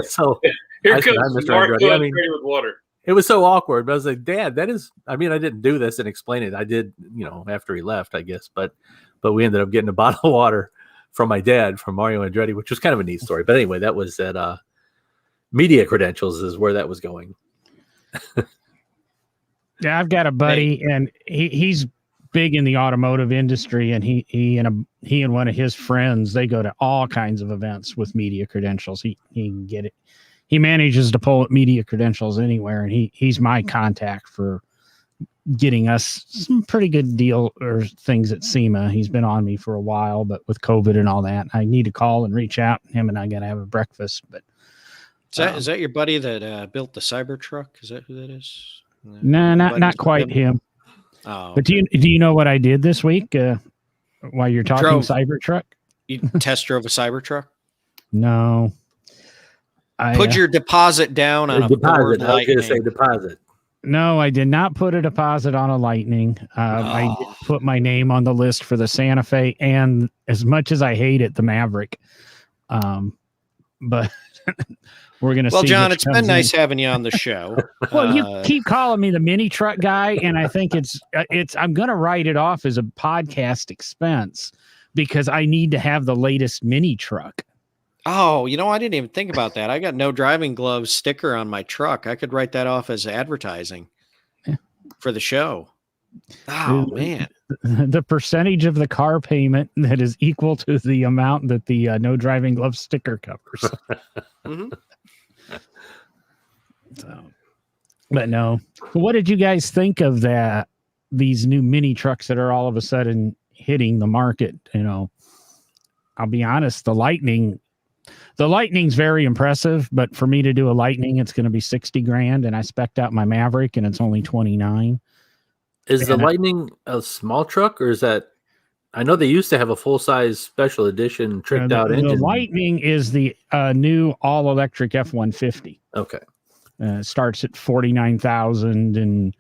So
Here
I said,
comes
"Hi, Mr.
Mark
Andretti."
with water.
It was so awkward, but I was like, Dad, that is, I didn't do this and explain it. I did, after he left, I guess, but we ended up getting a bottle of water from my dad, from Mario Andretti, which was kind of a neat story. But anyway, that was at Media Credentials is where that was going.
Yeah, I've got a buddy, and he's big in the automotive industry, and he and one of his friends, they go to all kinds of events with Media Credentials. He can get it. He manages to pull Media Credentials anywhere, and he's my contact for getting us some pretty good deal or things at SEMA. He's been on me for a while, but with COVID and all that, I need to call and reach out. Him and I got to have a breakfast. But
Is that your buddy that built the Cybertruck? Is that who that is?
no, not quite him.
Oh,
But do you know what I did this week? While you're talking Cybertruck?
you test drove a Cybertruck?
No.
Put your deposit down on a Ford
Deposit. I was going to say
Lightning.
deposit.
No, I did not put a deposit on a Lightning. I did put my name on the list for the Santa Fe, and as much as I hate it, the Maverick. But we're gonna.
Well,
see
John,
which
it's been
comes
nice
in.
having you on the show.
Well, you keep calling me the mini truck guy, and I think it's. I'm gonna write it off as a podcast expense because I need to have the latest mini truck.
Oh, I didn't even think about that. I got no driving gloves sticker on my truck. I could write that off as advertising for the show. Oh, man.
The percentage of the car payment that is equal to the amount that the no driving glove sticker covers.
Mhm.
So, but no. What did you guys think of that? These new mini trucks that are all of a sudden hitting the market? I'll be honest. The Lightning's very impressive, but for me to do a Lightning, it's going to be $60,000, and I spec'd out my Maverick, and it's only $29,000.
Is the Lightning a small truck, or is that? I know they used to have a full size special edition tricked out engine.
The Lightning is the new all electric F-150.
Okay.
Starts at $49,000, and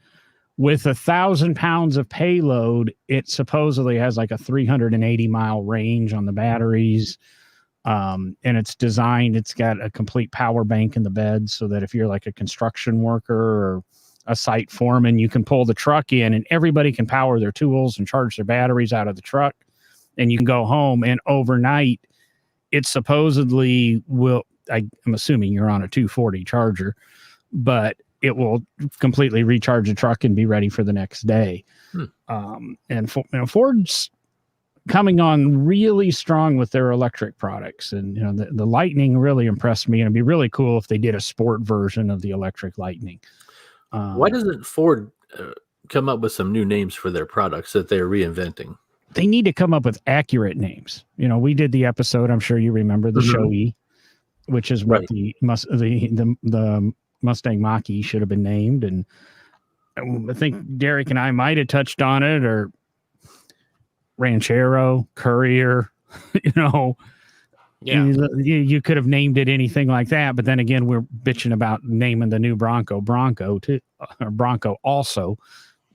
with 1,000 pounds of payload, it supposedly has like a 380-mile range on the batteries. And it's designed, it's got a complete power bank in the bed so that if you're like a construction worker or a site foreman, you can pull the truck in and everybody can power their tools and charge their batteries out of the truck. And you can go home, and overnight it supposedly will, I'm assuming you're on a 240 charger, but it will completely recharge the truck and be ready for the next day. And Ford's coming on really strong with their electric products. And, the Lightning really impressed me. And it'd be really cool if they did a sport version of the electric Lightning.
Why doesn't Ford come up with some new names for their products that they're reinventing?
They need to come up with accurate names. We did the episode, I'm sure you remember, the Shoei, which is what the Mustang Mach-E should have been named. And I think Derek and I might have touched on it, or Ranchero, Courier,
Yeah.
You could have named it anything like that. But then again, we're bitching about naming the new Bronco too, or Bronco also.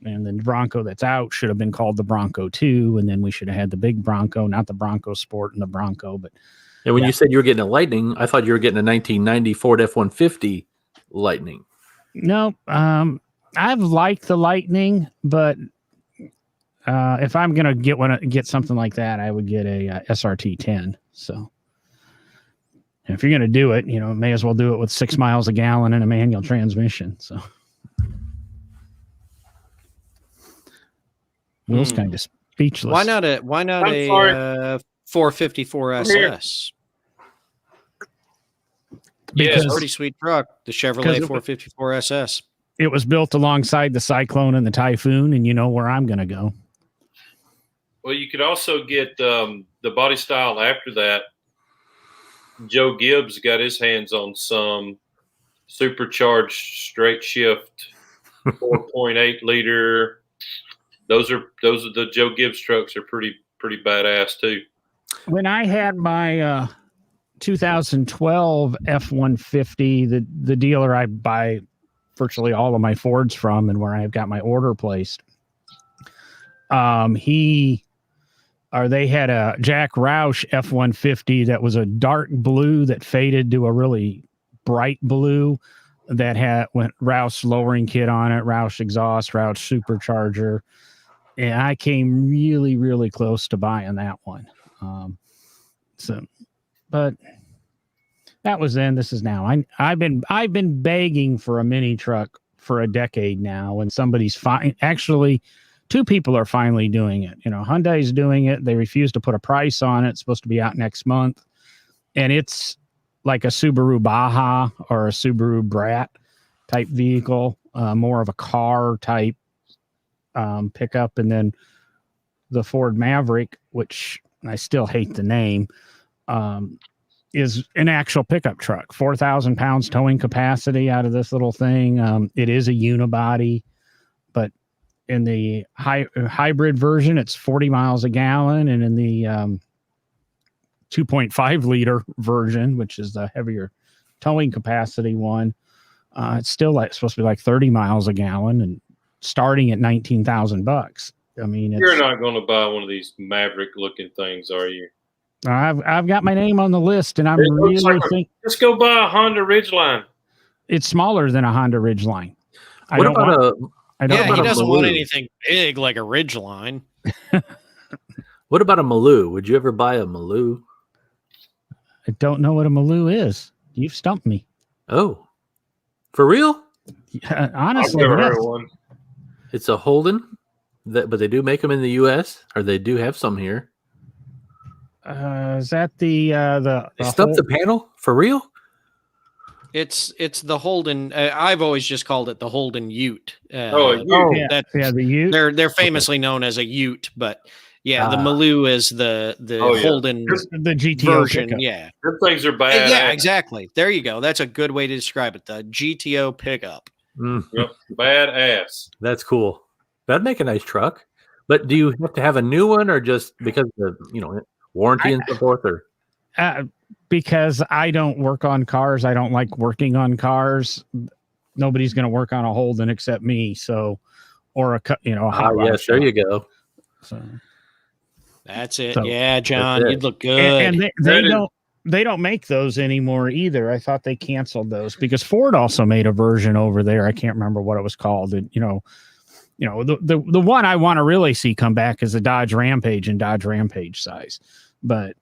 And the Bronco that's out should have been called the Bronco 2. And then we should have had the big Bronco, not the Bronco Sport and the Bronco. But
And when you said you were getting a Lightning, I thought you were getting a 1990 Ford F-150 Lightning.
No, I've liked the Lightning, but if I'm gonna get something like that, I would get a SRT 10. So if you're gonna do it, may as well do it with 6 miles a gallon and a manual transmission. So Will's kind of speechless.
Why not a 454 SS?
Because
Pretty sweet truck, the Chevrolet 454 SS.
it was built alongside the Cyclone and the Typhoon, and you know where I'm gonna go.
Well, you could also get the body style after that. Joe Gibbs got his hands on some supercharged straight shift 4.8 liter. Those are the Joe Gibbs trucks are pretty badass too.
When I had my 2012 F-150, the dealer I buy virtually all of my Fords from and where I've got my order placed, they had a Jack Roush F-150 that was a dark blue that faded to a really bright blue that went Roush lowering kit on it, Roush exhaust, Roush supercharger. And I came really, really close to buying that one. But that was then. This is now. I've been begging for a mini truck for a decade now, and somebody's actually 2 people are finally doing it. Hyundai's doing it. They refuse to put a price on it. It's supposed to be out next month, and it's like a Subaru Baja or a Subaru Brat type vehicle, more of a car type pickup, and then the Ford Maverick, which I still hate the name, is an actual pickup truck, 4,000 pounds towing capacity out of this little thing. It is a unibody, but in the hybrid version, it's 40 miles a gallon, and in the 2.5 liter version, which is the heavier towing capacity one, it's still supposed to be like 30 miles a gallon and starting at $19,000. I mean,
You're not going to buy one of these Maverick looking things, are you?
I've got my name on the list, and I'm
It looks
really
like
think
let's go buy a Honda Ridgeline.
it's smaller than a Honda Ridgeline.
What about
He
about a
doesn't want
Maloo?
anything big like a Ridgeline.
What about a Maloo? Would you ever buy a Maloo?
I don't know what a Maloo is. You've stumped me.
Oh, for real?
I've
Honestly,
never
yes.
heard of one.
It's a Holden, but they do make them in the U.S. or they do have some here.
Is that the
They stumped the panel for real?
It's the Holden. I've always just called it the Holden Ute.
Oh, a Ute.
yeah,
that's
the Ute?
they're famously known as a Ute, but yeah, the Maloo is the
Oh, yeah.
Holden
the GTO
version.
pickup.
Yeah,
Them things are bad.
yeah, exactly. There you go. That's a good way to describe it. The GTO pickup.
Yep, badass.
That's cool. That'd make a nice truck. But do you have to have a new one, or just because of the warranty and so forth? Or
Because I don't work on cars. I don't like working on cars. Nobody's going to work on a Holden except me. So, or a hot rod
yes, there
shop.
you go.
So,
That's it.
So,
yeah, John,
it.
you'd look good.
and they
That is-
don't make those anymore either. I thought they canceled those because Ford also made a version over there. I can't remember what it was called. And, the one I want to really see come back is the Dodge Rampage and Dodge Rampage size. But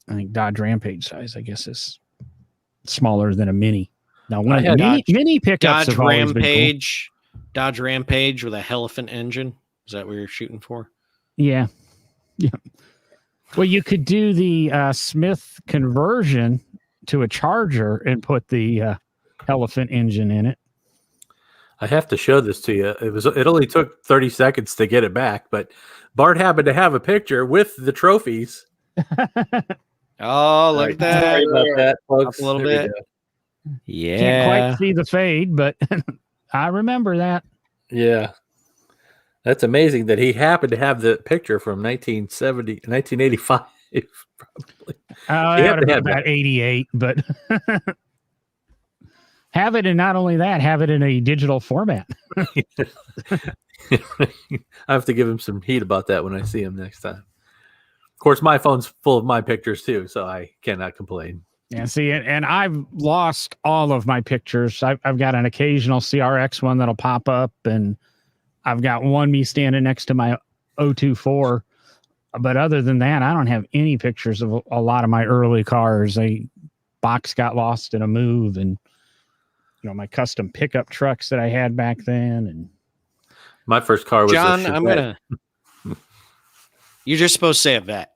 I think Dodge Rampage size, I guess, is smaller than a Mini. Now, one
had
mini pickups
Dodge
have always been cool.
Rampage, Dodge Rampage with a Elephant engine. Is that what you're shooting for?
Yeah. Well, you could do the Smith conversion to a Charger and put the Elephant engine in it.
I have to show this to you. It only took 30 seconds to get it back, but Bart happened to have a picture with the trophies.
Oh, look at that.
Sorry about that, folks.
Up a little
There we
bit.
go.
Yeah.
Can't quite see the fade, but I remember that.
Yeah. That's amazing that he happened to have the picture from 1985. Probably.
That
You
would
have
have
to
been
have
about 88, but have it, and not only that, have it in a digital format.
I have to give him some heat about that when I see him next time. Of course, my phone's full of my pictures too, so I cannot complain.
Yeah, see, and I've lost all of my pictures. I've got an occasional CRX one that'll pop up, and I've got one me standing next to my 024. But other than that, I don't have any pictures of a lot of my early cars. Box got lost in a move, and my custom pickup trucks that I had back then. And
My first car was
John,
a
I'm
Chevette.
you're just supposed to say a vet.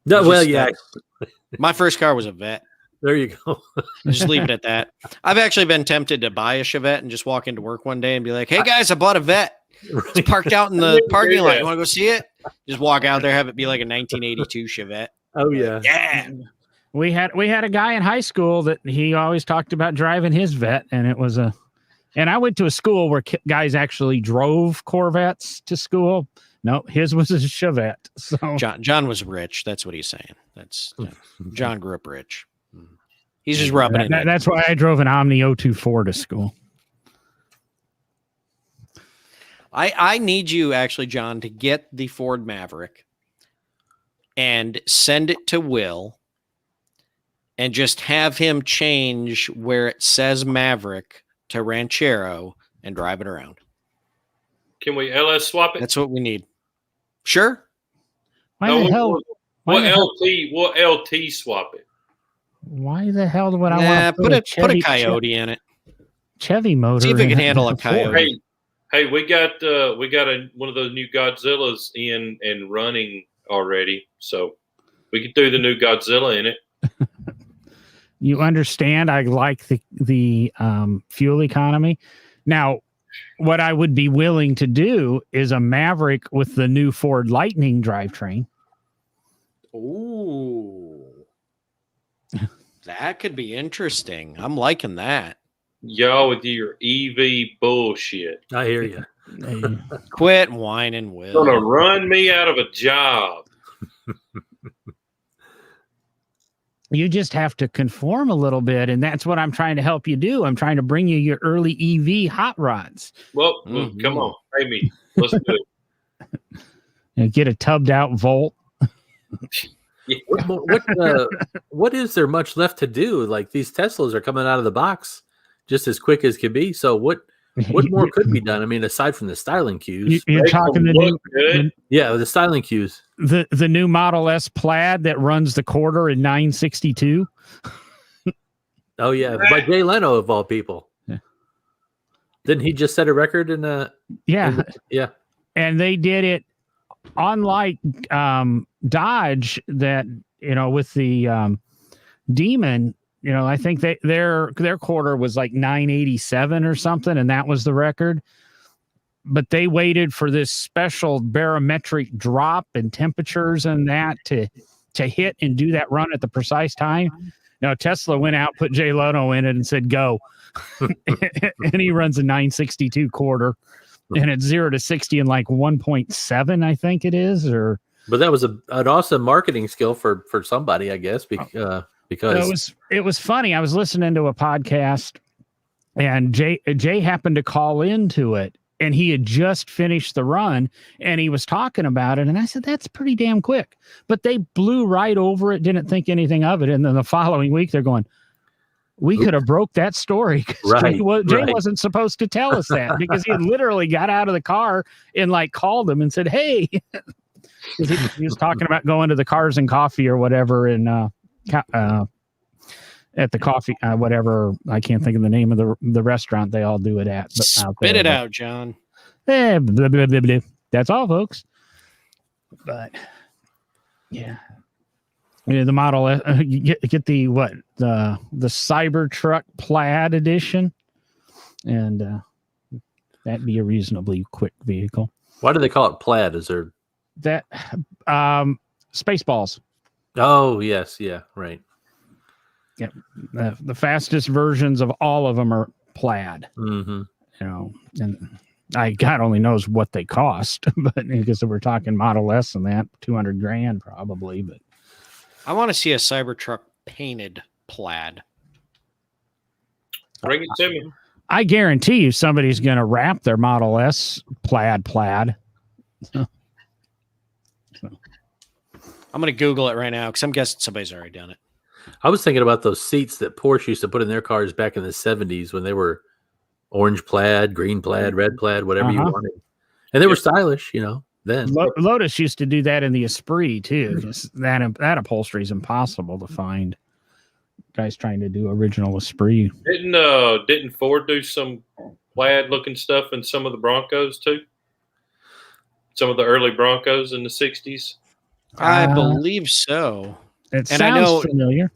No,
You
well,
just-
yeah,
My first car was a vet.
there you go.
Just leave it at that. I've actually been tempted to buy a Chevette and just walk into work one day and be like, "Hey guys, I bought a vet. It's parked out in the parking lot. You want to go see it?" Just walk out there, have it be like a 1982 Chevette.
Oh yeah.
Yeah.
we had a guy in high school that he always talked about driving his vet, and it was and I went to a school where guys actually drove Corvettes to school. No, his was a Chevette. So
John was rich. That's what he's saying. John grew up rich. He's just rubbing it in.
that's why I drove an Omni 024 to school.
I need you actually, John, to get the Ford Maverick and send it to Will and just have him change where it says Maverick to Ranchero and drive it around.
Can we LS swap it?
That's what we need. Sure.
Why
No,
the hell? Why
What
the hell,
LT swap it?
why the hell would I
Nah,
want to
put a Coyote in it.
Chevy motor?
See if it
in
can handle a
Ford?
Coyote.
Hey, we got one of those new Godzillas in and running already, so we could do the new Godzilla in it.
You understand? I like the fuel economy. Now, what I would be willing to do is a Maverick with the new Ford Lightning drivetrain.
Ooh. That could be interesting. I'm liking that.
Y'all with your EV bullshit.
I hear you.
Quit whining, Will.
Gonna run me out of a job.
You just have to conform a little bit, and that's what I'm trying to help you do. I'm trying to bring you your early EV hot rods.
Well, come on, pay me. Let's do it.
Get a tubbed out Volt.
Yeah.
What is there much left to do? Like these Teslas are coming out of the box just as quick as can be. So what more could be done? I mean, aside from the styling cues.
You're
Make
talking
them
the
look good.
Yeah, the styling cues.
the new Model S Plaid that runs the quarter in 962.
Oh yeah, by Jay Leno of all people.
Yeah.
Didn't he just set a record in
Yeah,
yeah.
and they did it unlike Dodge that with the Demon. I think their quarter was like 987 or something, and that was the record. But they waited for this special barometric drop in temperatures and that to hit and do that run at the precise time. Now Tesla went out, put Jay Leno in it, and said go, and he runs a 962 quarter, and it's 0 to 60 in like 1.7, I think it is, or.
But that was an awesome marketing skill for somebody, I guess, because
it was funny. I was listening to a podcast, and Jay happened to call into it, and he had just finished the run, and he was talking about it. And I said, that's pretty damn quick. But they blew right over it, didn't think anything of it. And then the following week, they're going, we could have broke that story.
Right,
Jay
right.
wasn't supposed to tell us that because he had literally got out of the car and like called him and said, hey, he was talking about going to the Cars and Coffee or whatever. And, at the coffee, whatever, I can't think of the name of the restaurant they all do it at. But
Spit it out, John.
Blah, blah, blah, blah. That's all, folks. But yeah, the Model S, you get the Cybertruck Plaid edition, and that'd be a reasonably quick vehicle.
Why do they call it plaid? Is there
That Spaceballs.
Oh, yes, yeah, right.
The fastest versions of all of them are plaid.
Mm-hmm.
And God only knows what they cost, but because we're talking Model S and that $200,000 probably. But
I want to see a Cybertruck painted plaid.
Bring it to me.
I guarantee you somebody's going to wrap their Model S plaid.
I'm going to Google it right now because I'm guessing somebody's already done it.
I was thinking about those seats that Porsche used to put in their cars back in the 70s when they were orange plaid, green plaid, red plaid, whatever you wanted. And they were stylish, then.
Lotus used to do that in the Esprit too. That upholstery is impossible to find. Guys trying to do original Esprit.
Didn't Ford do some plaid looking stuff in some of the Broncos too? Some of the early Broncos in the 60s?
I believe so.
It
And
sounds
I know-
familiar.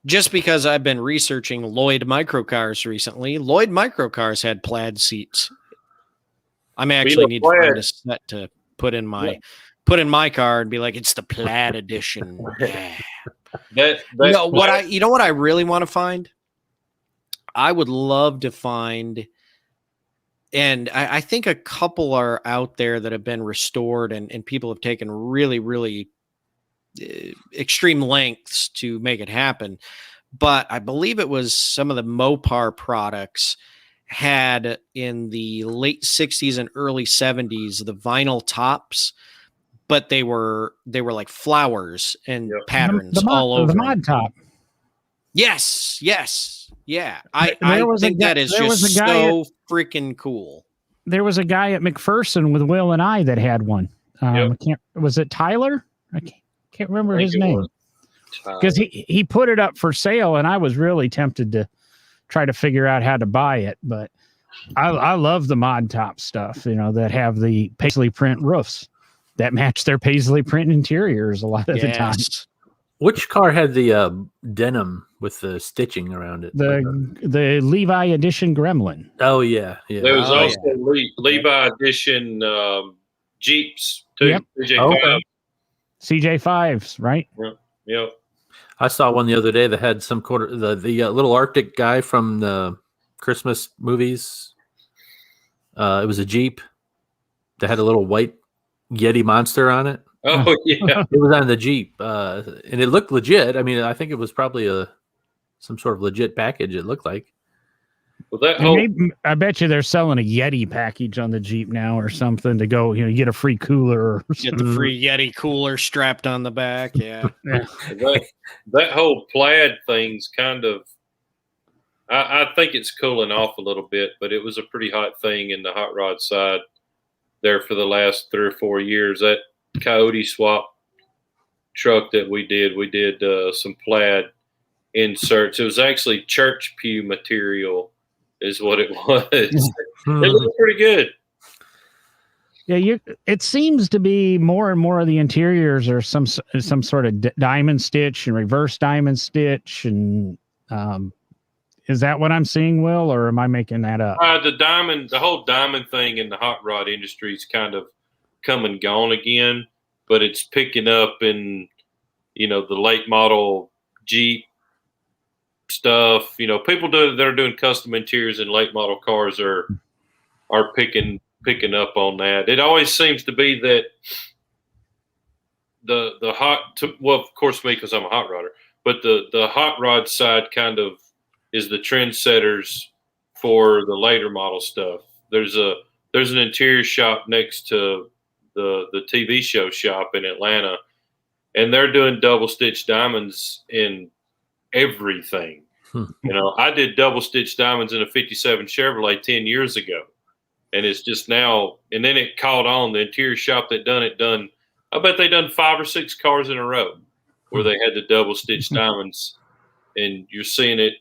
Just because I've been researching Lloyd Microcars recently, Lloyd Microcars had plaid seats. I may actually need to find a set to put in my car and be like, it's the plaid edition. Yeah. You know what I really want to find? I would love to find, and I think a couple are out there that have been restored and people have taken really, really extreme lengths to make it happen. But I believe it was some of the Mopar products had in the late 60s and early 70s the vinyl tops, but they were like flowers and patterns all over
the mod top.
Yes, yeah. I think that is
there was
just
a guy
so freaking cool.
There was a guy at McPherson with Will and I that had one. Was it Tyler? I can't remember his name. Because he put it up for sale, and I was really tempted to try to figure out how to buy it. But I love the mod top stuff, that have the paisley print roofs that match their paisley print interiors a lot of the time.
Which car had the denim with the stitching around it?
The Levi Edition Gremlin.
Oh, yeah.
There was also Levi Edition Jeeps, too.
Yep.
CJ5.
CJ5s, right?
Yep.
I saw one the other day that had some the little Arctic guy from the Christmas movies. It was a Jeep that had a little white Yeti monster on it.
Oh, yeah.
It was on the Jeep, and it looked legit. I mean, I think it was probably some sort of legit package. It looked like.
Well,
I bet you they're selling a Yeti package on the Jeep now or something to go. You get a free cooler or
Get the free Yeti cooler strapped on the back. Yeah.
that whole plaid thing's kind of. I think it's cooling off a little bit, but it was a pretty hot thing in the hot rod side there for the last 3 or 4 years. That Coyote Swap truck that we did some plaid inserts. It was actually church pew material is what it was. It looked pretty good.
Yeah, it seems to be more and more of the interiors are some sort of diamond stitch and reverse diamond stitch. And is that what I'm seeing, Will, or am I making that up?
The whole diamond thing in the hot rod industry is kind of come and gone again, but it's picking up in, the late model Jeep stuff. People that are doing custom interiors in late model cars are picking up on that. It always seems to be that of course me, because I'm a hot rodder, but the hot rod side kind of is the trendsetters for the later model stuff. There's a there's an interior shop next to the TV show shop in Atlanta, and they're doing double stitch diamonds in everything. I did double stitch diamonds in a 57 Chevrolet 10 years ago, and it's just now, and then it caught on. The interior shop that done, I bet they done 5 or 6 cars in a row where they had the double stitch diamonds, and you're seeing it,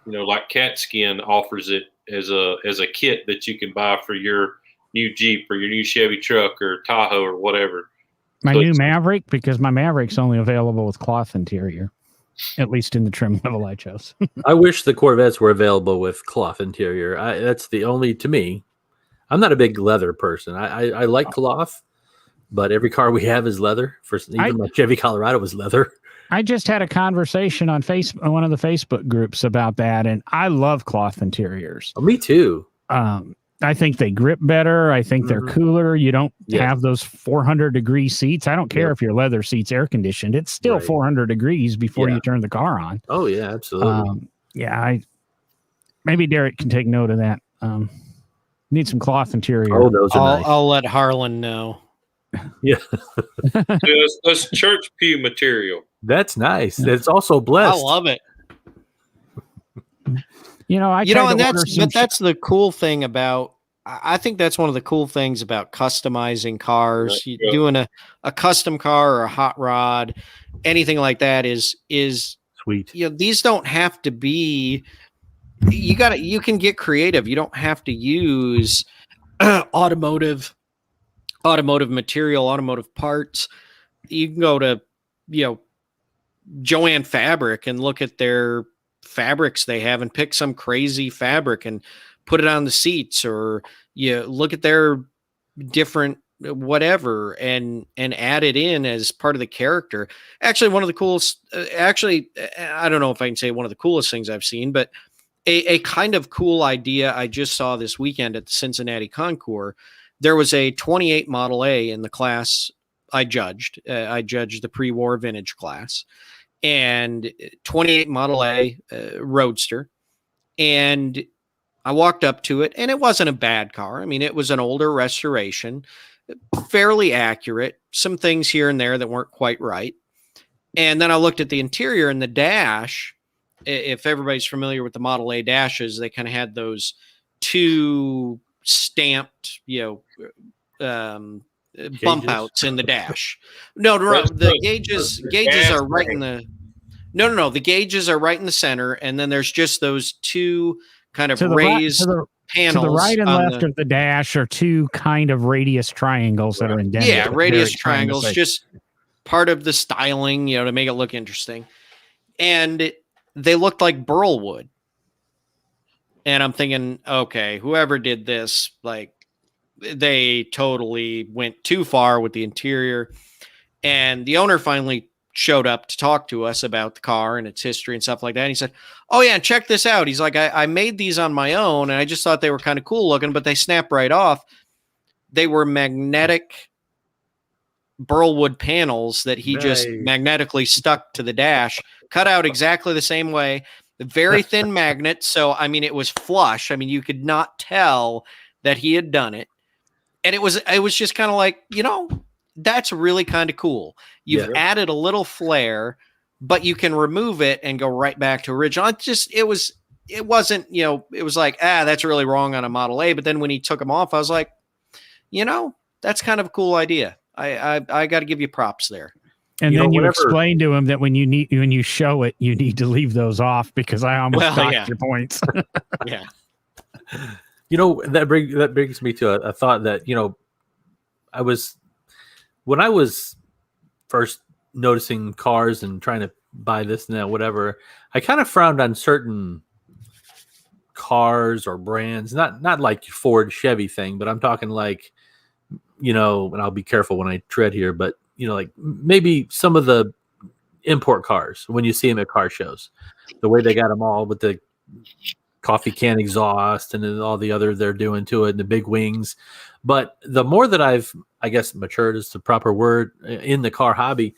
like Cat Skin offers it as a kit that you can buy for your new Jeep or your new Chevy truck or Tahoe or whatever.
My new Maverick, because my Maverick's only available with cloth interior, at least in the trim level I chose.
I wish the Corvettes were available with cloth interior. That's the only, to me, I'm not a big leather person. I like cloth, but every car we have is leather. Even my Chevy Colorado was leather.
I just had a conversation on one of the Facebook groups about that, and I love cloth interiors.
Oh, me too.
I think they grip better. I think they're cooler. You don't have those 400-degree seats. I don't care if your leather seat's air conditioned. It's still 400 degrees before you turn the car on.
Oh, yeah, absolutely.
Maybe Derek can take note of that. Need some cloth interior.
Oh, those are nice.
I'll let Harlan know.
Yeah.
That's church pew material.
That's nice. It's also blessed.
I love it.
That's
the cool thing about. I think that's one of the cool things about customizing cars.
Right.
Doing a custom car or a hot rod, anything like that is
sweet.
These don't have to be. You can get creative. You don't have to use automotive material, automotive parts. You can go to Joann Fabric and look at their fabrics they have and pick some crazy fabric and put it on the seats, or look at their different whatever and add it in as part of the character. Actually, one of the coolest, I don't know if I can say one of the coolest things I've seen, but a kind of cool idea I just saw this weekend at the Cincinnati Concours. There was a 28 Model A in the class I judged. I judged the pre-war vintage class, and 28 Model A Roadster. And I walked up to it, and it wasn't a bad car. I mean, it was an older restoration, fairly accurate, some things here and there that weren't quite right. And then I looked at the interior and the dash. If everybody's familiar with the Model A dashes, they kind of had those two stamped, bump outs in the dash. No, the gauges are right in the. No. The gauges are right in the center, and then there's just those two kind of raised panels.
To the right and left of the dash are two kind of radius triangles that are indented.
Yeah, radius triangles, just part of the styling, to make it look interesting. And they looked like burl wood. And I'm thinking, okay, whoever did this, they totally went too far with the interior. And the owner finally showed up to talk to us about the car and its history and stuff like that. And he said, oh yeah, check this out. He's like, I made these on my own, and I just thought they were kind of cool looking, but they snap right off. They were magnetic burlwood panels that he just magnetically stuck to the dash, cut out exactly the same way. Very thin magnet. So, I mean, it was flush. I mean, you could not tell that he had done it. And it was just kind of like, that's really kind of cool. You've added a little flair, but you can remove it and go right back to original. It wasn't, it was like, that's really wrong on a Model A. But then when he took them off, I was like, that's kind of a cool idea. I got to give you props there.
And then you explain to him that when you show it, you need to leave those off, because I almost backed your points.
Yeah.
That brings me to a thought that, when I was first noticing cars and trying to buy this and that, whatever, I kind of frowned on certain cars or brands, not like Ford Chevy thing, but I'm talking like, and I'll be careful when I tread here, but like maybe some of the import cars, when you see them at car shows, the way they got them all with the coffee can exhaust and then all the other they're doing to it and the big wings. But the more that I've, I guess, matured is the proper word in the car hobby,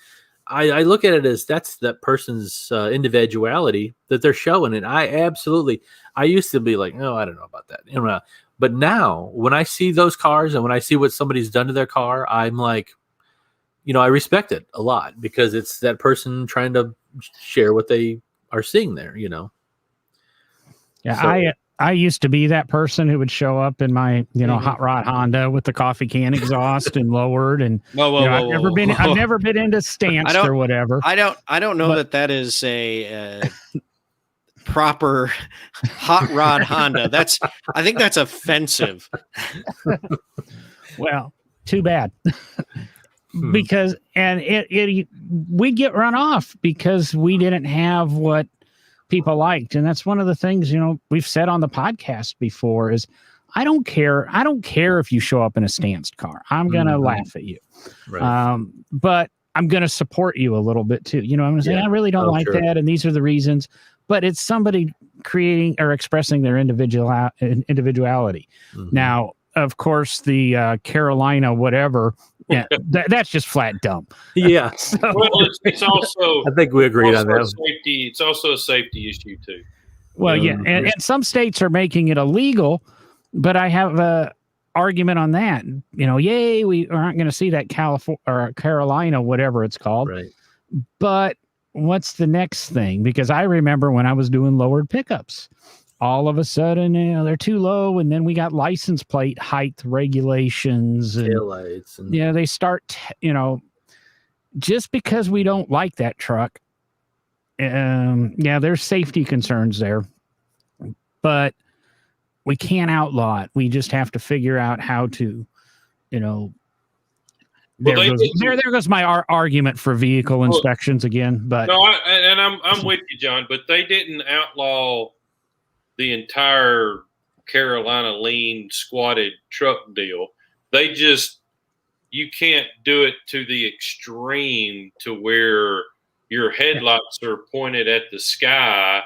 I look at it as that's that person's individuality that they're showing. And I used to be like, oh, I don't know about that. But now, when I see those cars and when I see what somebody's done to their car, I'm like, I respect it a lot because it's that person trying to share what they are seeing there.
Yeah,
So-
I used to be that person who would show up in my, hot rod Honda with the coffee can exhaust and lowered, and I've never been into stance or whatever.
I don't know that is a proper hot rod Honda. I think that's offensive.
Well, too bad. Because we get run off because we didn't have what people liked. And that's one of the things, we've said on the podcast before is I don't care if you show up in a stanced car. I'm going to laugh at you.
Right.
But I'm going to support you a little bit too. I'm going to say, I really don't like that. And these are the reasons, but it's somebody creating or expressing their individuality.
Mhm.
Now, of course, the Carolina, whatever, that's just flat dumb.
Yeah.
Well, it's also.
I think we agreed on that.
Safety. It's also a safety issue too.
Well, yeah, and some states are making it illegal, but I have a argument on that. Yay, we aren't going to see that California or Carolina, whatever it's called.
Right.
But what's the next thing? Because I remember when I was doing lowered pickups, all of a sudden, they're too low, and then we got license plate height regulations and
Taillights and
they start, just because we don't like that truck. There's safety concerns there, but we can't outlaw it. We just have to figure out how to, there goes my argument for vehicle inspections again. But
no, I'm with you, John. But they didn't outlaw the entire Carolina lean squatted truck deal. They just, you can't do it to the extreme to where your headlights are pointed at the sky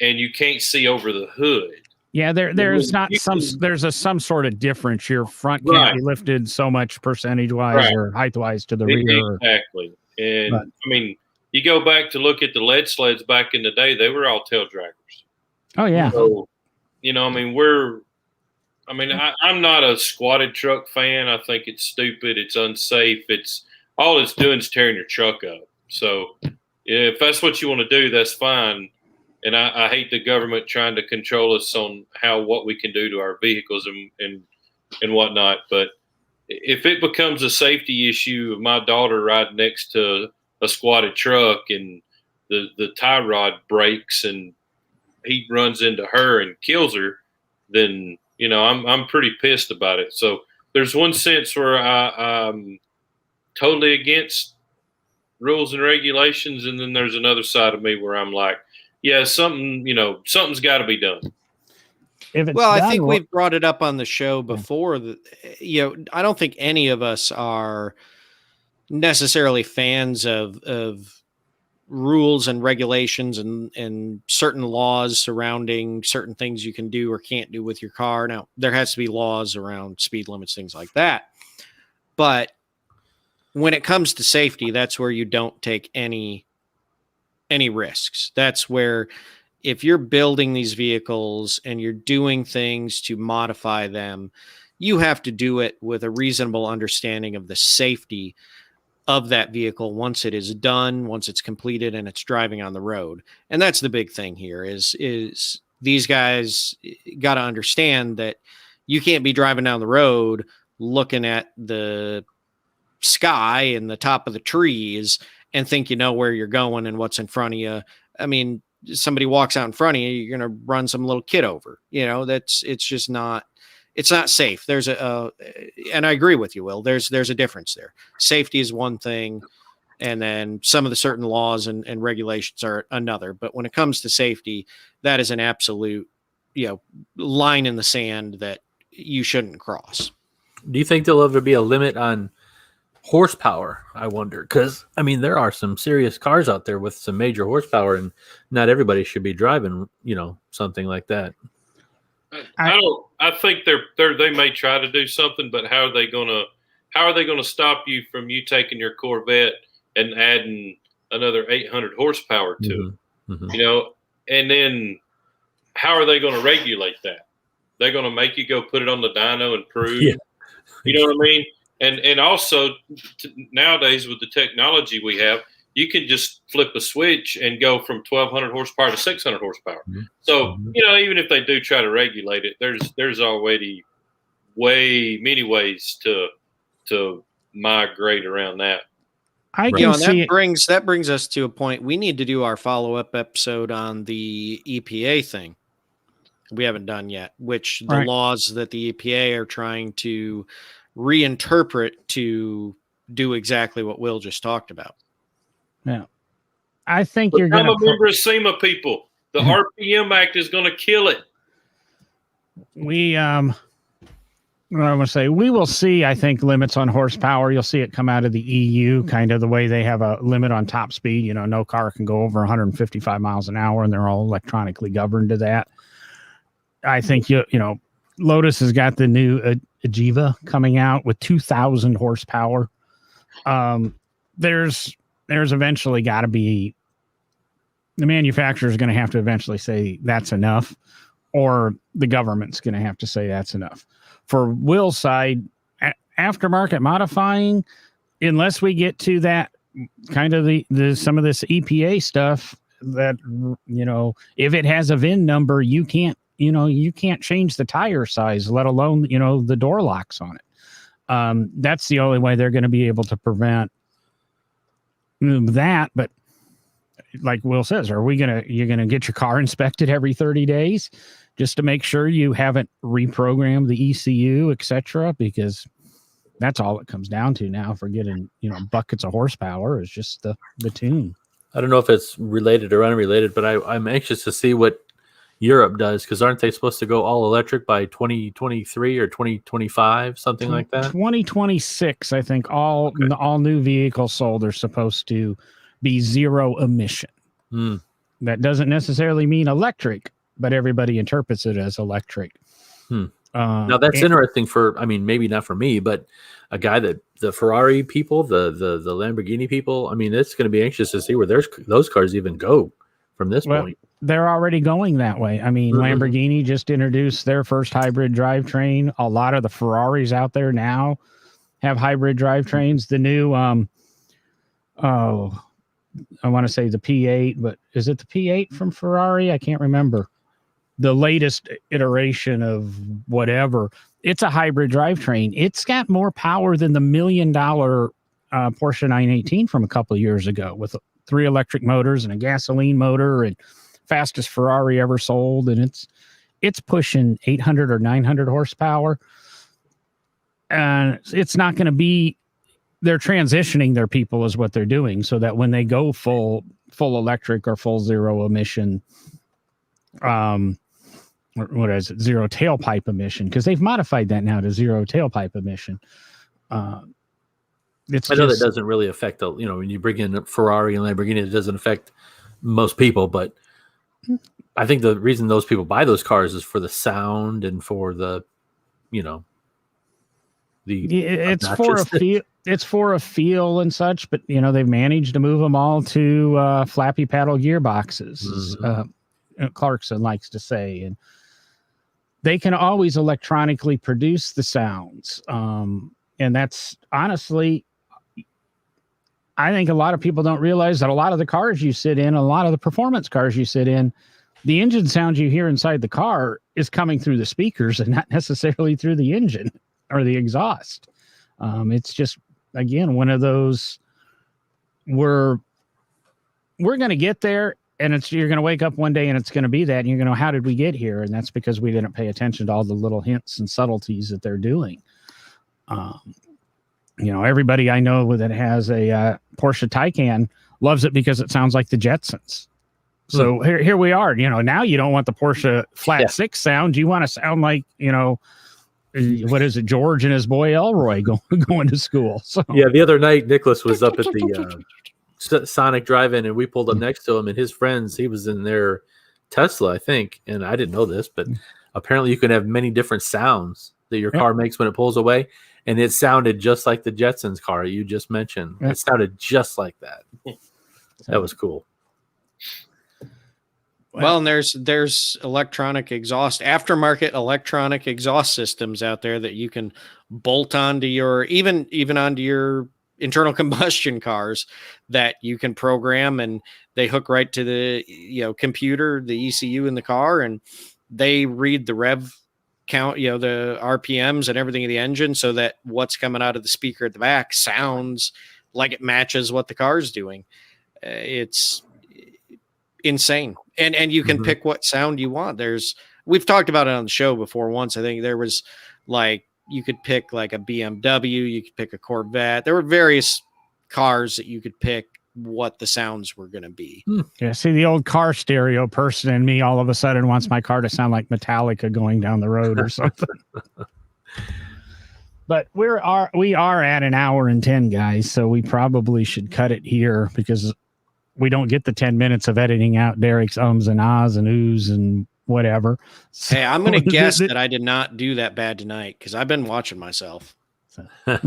and you can't see over the hood.
Yeah, there's some sort of difference. Your front can't be lifted so much percentage wise or height wise to the rear.
Exactly. And you go back to look at the lead sleds back in the day, they were all tail draggers.
Oh yeah.
So, I'm not a squatted truck fan. I think it's stupid. It's unsafe. All it's doing is tearing your truck up. So if that's what you want to do, that's fine. And I hate the government trying to control us on what we can do to our vehicles and whatnot. But if it becomes a safety issue of my daughter riding next to a squatted truck and the tie rod breaks and he runs into her and kills her, then I'm pretty pissed about it. So there's one sense where I'm totally against rules and regulations, and then there's another side of me where I'm like, yeah, something's got to be done.
I think we've brought it up on the show before that, I don't think any of us are necessarily fans of rules and regulations and certain laws surrounding certain things you can do or can't do with your car. Now, there has to be laws around speed limits, things like that. But when it comes to safety, that's where you don't take any risks. That's where if you're building these vehicles and you're doing things to modify them, you have to do it with a reasonable understanding of the safety of that vehicle once it is done, once it's completed and it's driving on the road. And that's the big thing here is these guys got to understand that you can't be driving down the road looking at the sky and the top of the trees and think you know where you're going and what's in front of you. I mean, somebody walks out in front of you, you're going to run some little kid over. It's not safe. And I agree with you, Will. There's a difference there. Safety is one thing, and then some of the certain laws and regulations are another. But when it comes to safety, that is an absolute, line in the sand that you shouldn't cross.
Do you think there'll ever be a limit on horsepower? I wonder, because there are some serious cars out there with some major horsepower, and not everybody should be driving, something like that.
I think they may try to do something, but how are they gonna stop you from you taking your Corvette and adding another 800 horsepower to it? Mm-hmm. And then how are they going to regulate that? they're going to make you go put it on the dyno and prove.
Yeah.
You know what I mean? And also nowadays with the technology we have, you can just flip a switch and go from 1,200 horsepower to 600 horsepower.
Mm-hmm.
So, even if they do try to regulate it, there's already many ways to migrate around that.
I can see
that brings us to a point. We need to do our follow-up episode on the EPA thing. We haven't done yet, which the laws that the EPA are trying to reinterpret to do exactly what Will just talked about.
Yeah. I think you're
going
to
to member of SEMA, people. The RPM Act is going to kill it.
We what I'm going to say, we will see, I think, limits on horsepower. You'll see it come out of the EU, kind of the way they have a limit on top speed. No car can go over 155 miles an hour, and they're all electronically governed to that. I think, Lotus has got the new Agiva coming out with 2,000 horsepower. There's eventually got to be, the manufacturer is going to have to eventually say that's enough, or the government's going to have to say that's enough. For Will's side, aftermarket modifying, unless we get to that kind of the some of this EPA stuff that, if it has a VIN number, you can't change the tire size, let alone, the door locks on it. That's the only way they're going to be able to prevent that. But like Will says, you're going to get your car inspected every 30 days just to make sure you haven't reprogrammed the ECU, etc., because that's all it comes down to now for getting, buckets of horsepower is just the tune.
I don't know if it's related or unrelated, but I'm anxious to see what Europe does, because aren't they supposed to go all electric by 2023 or 2025, something like that?
2026, I think all new vehicles sold are supposed to be zero emission. That doesn't necessarily mean electric, but everybody interprets it as electric.
Now that's interesting maybe not for me, but a guy that the Ferrari people, the Lamborghini people, it's going to be anxious to see where those cars even go from this point.
They're already going that way. Lamborghini just introduced their first hybrid drivetrain. A lot of the Ferraris out there now have hybrid drivetrains. The new, I want to say the P8, but is it the P8 from Ferrari? I can't remember. The latest iteration of whatever. It's a hybrid drivetrain. It's got more power than the $1 million Porsche 918 from a couple of years ago, with 3 electric motors and a gasoline motor, and fastest Ferrari ever sold. And it's pushing 800 or 900 horsepower. And it's not going to be, they're transitioning their people is what they're doing, so that when they go full electric or full zero emission, what is it? Zero tailpipe emission, because they've modified that now to zero tailpipe emission. I
know that doesn't really affect when you bring in Ferrari and Lamborghini, it doesn't affect most people, but I think the reason those people buy those cars is for the sound and for the,
it's for a feel and such, but they've managed to move them all to flappy paddle gearboxes. Clarkson likes to say, and they can always electronically produce the sounds. And that's honestly, I think a lot of people don't realize that a lot of the cars you sit in, a lot of the performance cars you sit in, the engine sound you hear inside the car is coming through the speakers and not necessarily through the engine or the exhaust. It's just, again, one of those, we're going to get there, and you're going to wake up one day and it's going to be that, and you're going to know, how did we get here? And that's because we didn't pay attention to all the little hints and subtleties that they're doing. Everybody I know that has a Porsche Taycan loves it because it sounds like the Jetsons. So here we are. Now you don't want the Porsche flat six sound. You want to sound like, what is it, George and his boy Elroy going to school. So
the other night Nicholas was up at the Sonic Drive-In, and we pulled up next to him, and his friends, he was in their Tesla, I think, and I didn't know this, but apparently you can have many different sounds that your car makes when it pulls away, and it sounded just like the Jetsons car you just mentioned. It sounded just like that. That was cool.
Well, and there's aftermarket electronic exhaust systems out there that you can bolt onto your even onto your internal combustion cars that you can program, and they hook right to the computer, the ECU in the car, and they read the rev count, the RPMs and everything of the engine, so that what's coming out of the speaker at the back sounds like it matches what the car's doing. It's insane. And you can pick what sound you want. We've talked about it on the show before once. I think there was you could pick like a BMW, you could pick a Corvette. There were various cars that you could pick what the sounds were going to be.
Yeah, see, the old car stereo person in me all of a sudden wants my car to sound like Metallica going down the road or something. But we are at an hour and 10, guys, so we probably should cut it here because we don't get the 10 minutes of editing out Derek's ums and ahs and oohs and whatever. So,
hey, I'm going to guess that I did not do that bad tonight because I've been watching myself.
I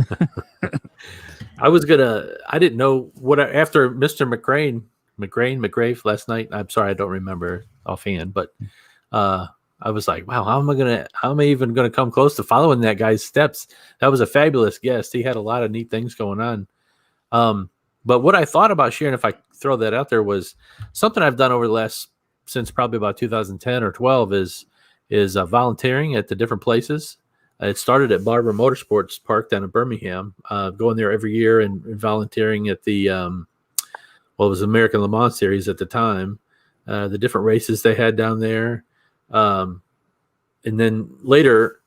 didn't know after Mr. McGrave last night. I'm sorry, I don't remember offhand, but I was like, wow, how am I even going to come close to following that guy's steps? That was a fabulous guest. He had a lot of neat things going on. But what I thought about sharing, if I throw that out there, was something I've done over the since probably about 2010 or 12 is volunteering at the different places. It started at Barber Motorsports Park down in Birmingham, going there every year and volunteering at the, it was American Le Mans Series at the time, the different races they had down there. And then later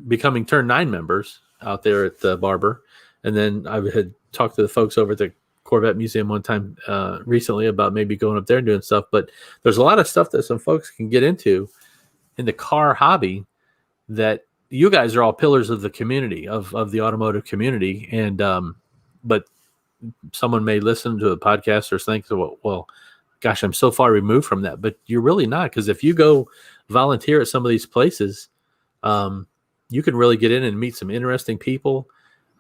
becoming Turn 9 members out there at the Barber. And then I had talked to the folks over at the Corvette Museum one time recently about maybe going up there and doing stuff. But there's a lot of stuff that some folks can get into in the car hobby that you guys are all pillars of the community, of the automotive community. And but someone may listen to a podcast or think, well, gosh, I'm so far removed from that. But you're really not, because if you go volunteer at some of these places, you can really get in and meet some interesting people.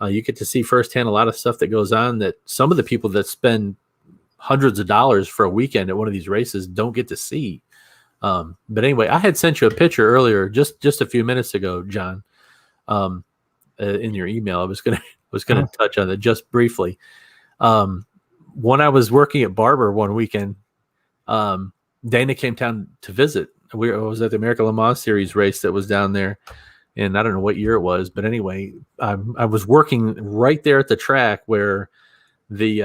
You get to see firsthand a lot of stuff that goes on that some of the people that spend hundreds of dollars for a weekend at one of these races don't get to see. But anyway, I had sent you a picture earlier, just a few minutes ago, John, in your email. I was gonna touch on it just briefly. When I was working at Barber one weekend, Dana came down to visit. I was at the American Le Mans Series race that was down there. And I don't know what year it was, but anyway, I was working right there at the track where the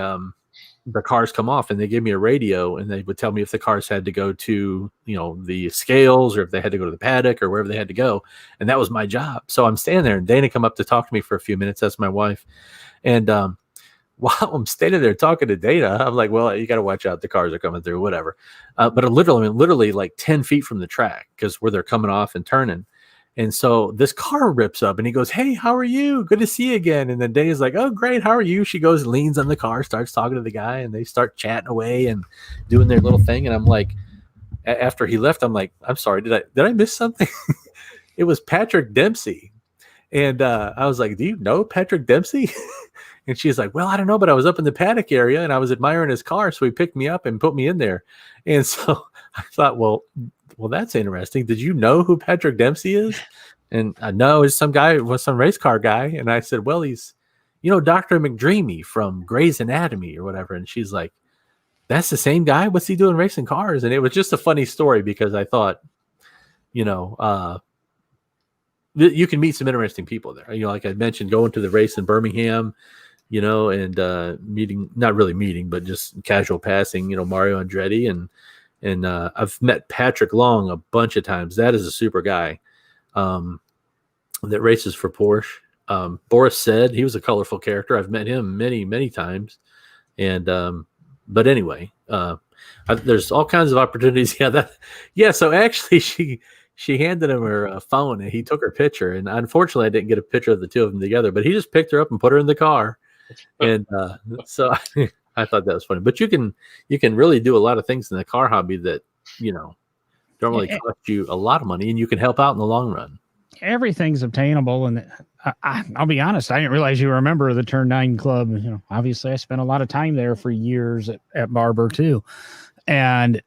cars come off, and they gave me a radio, and they would tell me if the cars had to go to, the scales, or if they had to go to the paddock, or wherever they had to go. And that was my job. So I'm standing there, and Dana come up to talk to me for a few minutes. That's my wife. And while I'm standing there talking to Dana, I'm like, well, you got to watch out. The cars are coming through, whatever. But I'm literally like 10 feet from the track, because where they're coming off and turning. And so this car rips up, and he goes, "Hey, how are you? Good to see you again." And then Dana's like, "Oh, great. How are you?" She goes and leans on the car, starts talking to the guy, and they start chatting away and doing their little thing. And I'm like, after he left, I'm like, "I'm sorry. Did I miss something?" It was Patrick Dempsey. And I was like, "Do you know Patrick Dempsey?" And she's like, "Well, I don't know, but I was up in the paddock area, and I was admiring his car, so he picked me up and put me in there." And so I thought, well, that's interesting. Did you know who Patrick Dempsey is? And I know it's some guy, some race car guy. And I said, well, he's, Dr. McDreamy from Grey's Anatomy or whatever. And she's like, that's the same guy? What's he doing racing cars? And it was just a funny story, because I thought, you can meet some interesting people there. Like I mentioned, going to the race in Birmingham, and meeting, not really meeting, but just casual passing, Mario Andretti, and I've met Patrick Long a bunch of times. That is a super guy that races for Porsche. Boris said he was a colorful character. I've met him many, many times. And but anyway, there's all kinds of opportunities. So actually she handed him her phone, and he took her picture. And unfortunately, I didn't get a picture of the two of them together, but he just picked her up and put her in the car. And so I thought that was funny. But you can really do a lot of things in the car hobby that, don't really cost you a lot of money, and you can help out in the long run.
Everything's obtainable. And I'll be honest, I didn't realize you were a member of the Turn 9 Club. Obviously I spent a lot of time there for years at Barber too. And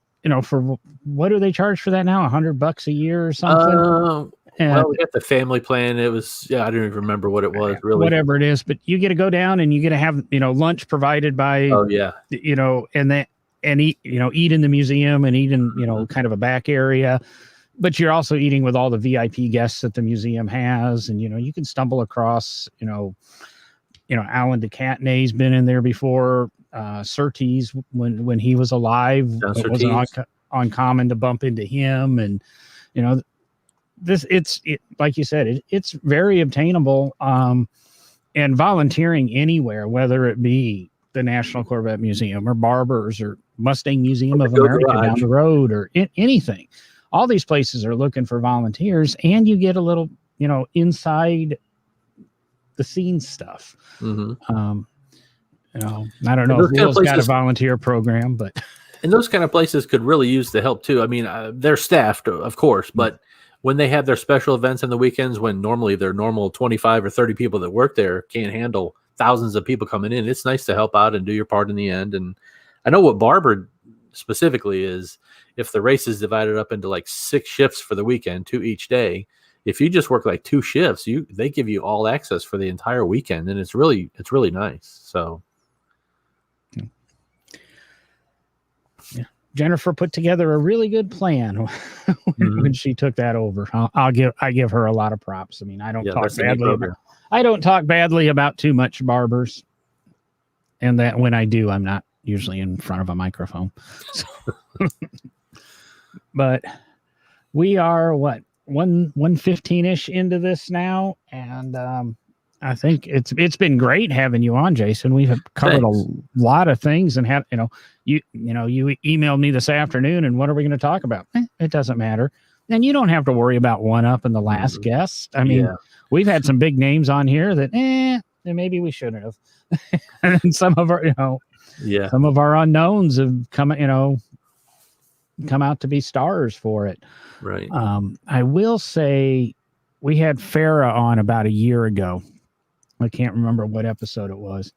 for what do they charge for that now? $100 a year or something? And
Well, we got the family plan. It was, I don't even remember what it was really.
whatever it is, but you get to go down and you get to have, lunch provided by,
Oh yeah.
and eat, eat in the museum and eat in, kind of a back area, but you're also eating with all the VIP guests that the museum has. And, you can stumble across, Alan DeCatnay's been in there before, Surtees when he was alive. It wasn't uncommon to bump into him. And, like you said, it's very obtainable. And volunteering anywhere, whether it be the National Corvette Museum or Barber's or Mustang Museum of America down the road or anything. All these places are looking for volunteers, and you get a little, inside the scenes stuff.
Mm-hmm.
I don't know if Will's got a volunteer program, but
and those kind of places could really use the help too. I mean, they're staffed, of course, but when they have their special events on the weekends, when normally their normal 25 or 30 people that work there can't handle thousands of people coming in, it's nice to help out and do your part in the end. And I know what Barber specifically is, if the race is divided up into like 6 shifts for the weekend, 2 each day, if you just work like 2 shifts, they give you all access for the entire weekend, and it's really nice. So
yeah. Jennifer put together a really good plan when she took that over. I give her a lot of props. I mean, I don't talk badly about too much Barbers, and that when I do, I'm not usually in front of a microphone. So. But we are 1:15-ish into this now, and I think it's been great having you on, Jason. We have covered a lot of things, and had you emailed me this afternoon, and what are we going to talk about? It doesn't matter. And you don't have to worry about one up in the last guest. I mean, we've had some big names on here that maybe we shouldn't have. And some of our some of our unknowns have come out to be stars for it.
Right.
I will say we had Farah on about a year ago. I can't remember what episode it was,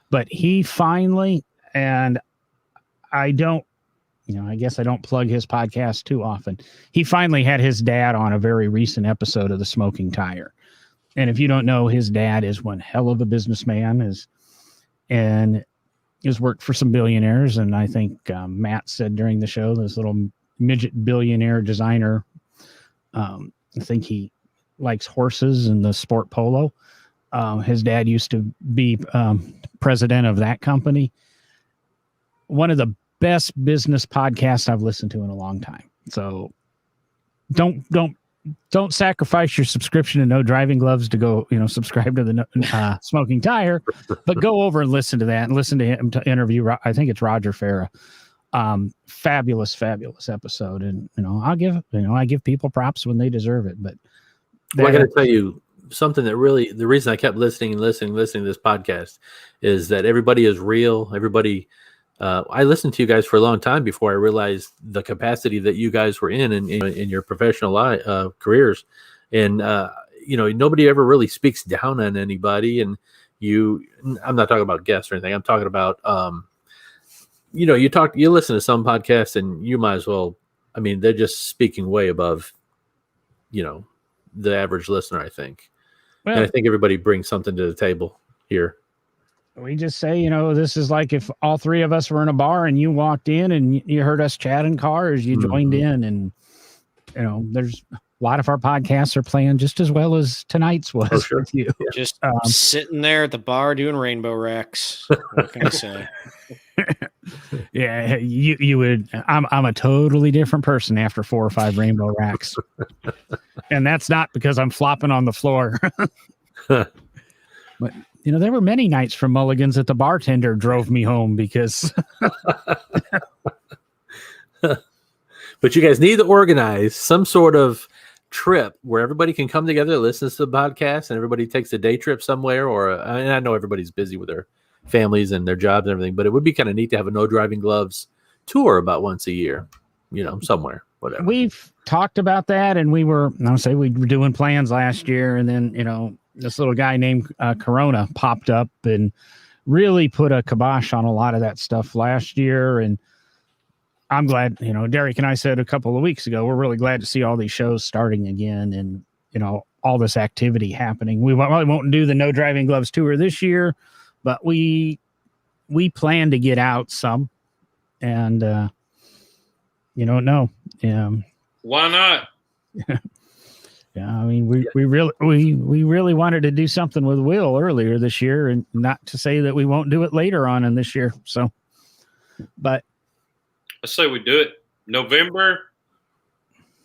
but he finally, and I guess I don't plug his podcast too often. He finally had his dad on a very recent episode of The Smoking Tire. And if you don't know, his dad is one hell of a businessman, and has worked for some billionaires. And I think Matt said during the show, this little midget billionaire designer, I think he likes horses and the sport polo. His dad used to be president of that company. One of the best business podcasts I've listened to in a long time. So don't sacrifice your subscription to No Driving Gloves to go, subscribe to the Smoking Tire, but go over and listen to that and listen to him to interview. I think it's Roger Farah. Fabulous episode. And, I give people props when they deserve it, but
I got to tell you something that really, the reason I kept listening to this podcast is that everybody is real. Everybody, I listened to you guys for a long time before I realized the capacity that you guys were in your professional careers. And, nobody ever really speaks down on anybody. And I'm not talking about guests or anything. I'm talking about, you listen to some podcasts and you might as well, I mean, they're just speaking way above, the average listener, I think. Well, and I think everybody brings something to the table here.
We just say, this is like if all 3 of us were in a bar and you walked in and you heard us chatting cars, you joined in, and, there's a lot of our podcasts are playing just as well as tonight's was with you.
Yeah. Just sitting there at the bar doing rainbow racks. What can I say?
Yeah, you would. I'm a totally different person after 4 or 5 rainbow racks, and that's not because I'm flopping on the floor. But there were many nights from Mulligan's that the bartender drove me home because.
But you guys need to organize some sort of trip where everybody can come together, listens to the podcast, and everybody takes a day trip somewhere. And I know everybody's busy with their families and their jobs and everything, but it would be kind of neat to have a No Driving Gloves tour about once a year, somewhere, whatever.
We've talked about that, and we were doing plans last year, and then, this little guy named Corona popped up and really put a kibosh on a lot of that stuff last year. And I'm glad, Derek and I said a couple of weeks ago, we're really glad to see all these shows starting again and, all this activity happening. We won't do the No Driving Gloves tour this year, but we plan to get out some and, no.
Why not?
Yeah, I mean, we really wanted to do something with Will earlier this year, and not to say that we won't do it later on in this year. So, but
I say we do it November.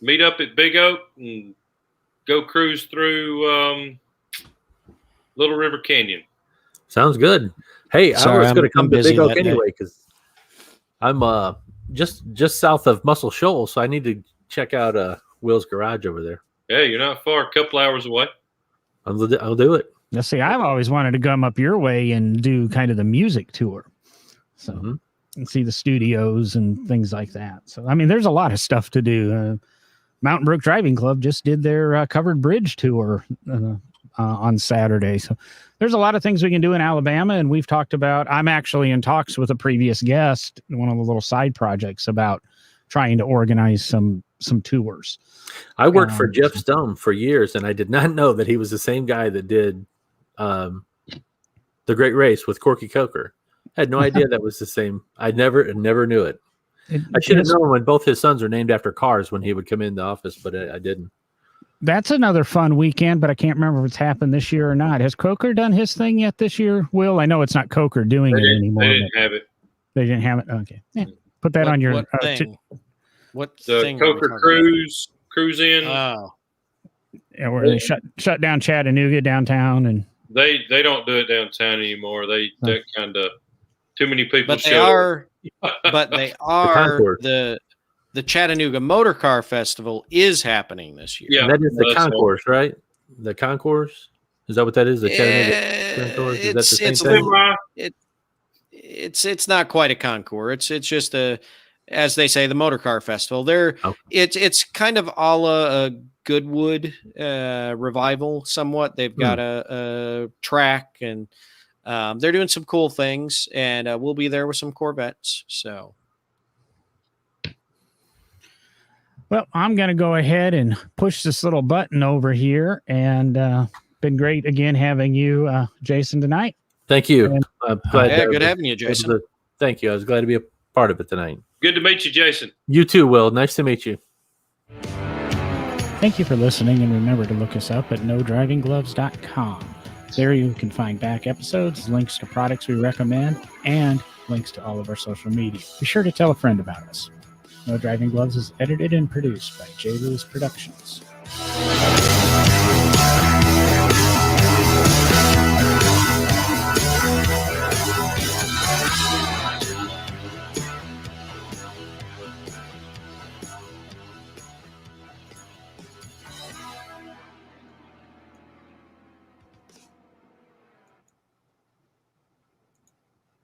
Meet up at Big Oak and go cruise through Little River Canyon.
Sounds good. Hey, I
Sorry,
was going to come
I'm
to
busy
Big Oak
that day.
anyway because I'm just south of Muscle Shoals, so I need to check out Will's garage over there.
Yeah, you're not far. A couple hours away.
I'll do it.
let's see, I've always wanted to come up your way and do kind of the music tour. So
Mhm.
and see the studios and things like that. So, I mean, there's a lot of stuff to do. Mountain Brook Driving Club just did their covered bridge tour on Saturday. So there's a lot of things we can do in Alabama. And we've talked about, I'm actually in talks with a previous guest, one of the little side projects about trying to organize some tours.
I worked for Jeff Stone for years, and I did not know that he was the same guy that did the Great Race with Corky Coker. I had no idea that was the same. I never knew it. I should have known when both his sons are named after cars when he would come in the office, but I didn't.
That's another fun weekend, but I can't remember if it's happened this year or not. Has Coker done his thing yet this year, Will? I know it's not Coker doing it anymore.
They didn't have it.
They didn't have it? Okay. Yeah. Put that on your...
what thing? What
The
thing? are we
Coker
talking
cruise in.
about? Oh,
yeah, where they shut down Chattanooga downtown. And
They don't do it downtown anymore. That kind of too many people.
but they
show
are. But they are
Concourse.
the Chattanooga Motor Car Festival is happening this year.
Yeah,
And that is the
that's
concourse, right? The concourse? Is that what that is? The Chattanooga concourse? Is that the same
it's a
thing?
little- it's not quite a concourse. It's just as they say, the Motor Car Festival.
Okay.
It's kind of a la a Goodwood revival somewhat. They've got a track and they're doing some cool things, and we'll be there with some Corvettes. So
well, I'm going to go ahead and push this little button over here. And been great again having you, Jason, tonight.
Thank you.
And-
I'm glad
yeah,
that
good
was-
having you, Jason.
Thank you. I was glad to be a part of it tonight.
Good to meet you, Jason.
You too, Will. Nice to meet you.
Thank you for listening, and remember to look us up at nodrivinggloves.com. There you can find back episodes, links to products we recommend, and links to all of our social media. Be sure to tell a friend about us. No Driving Gloves is edited and produced by J. Lewis Productions.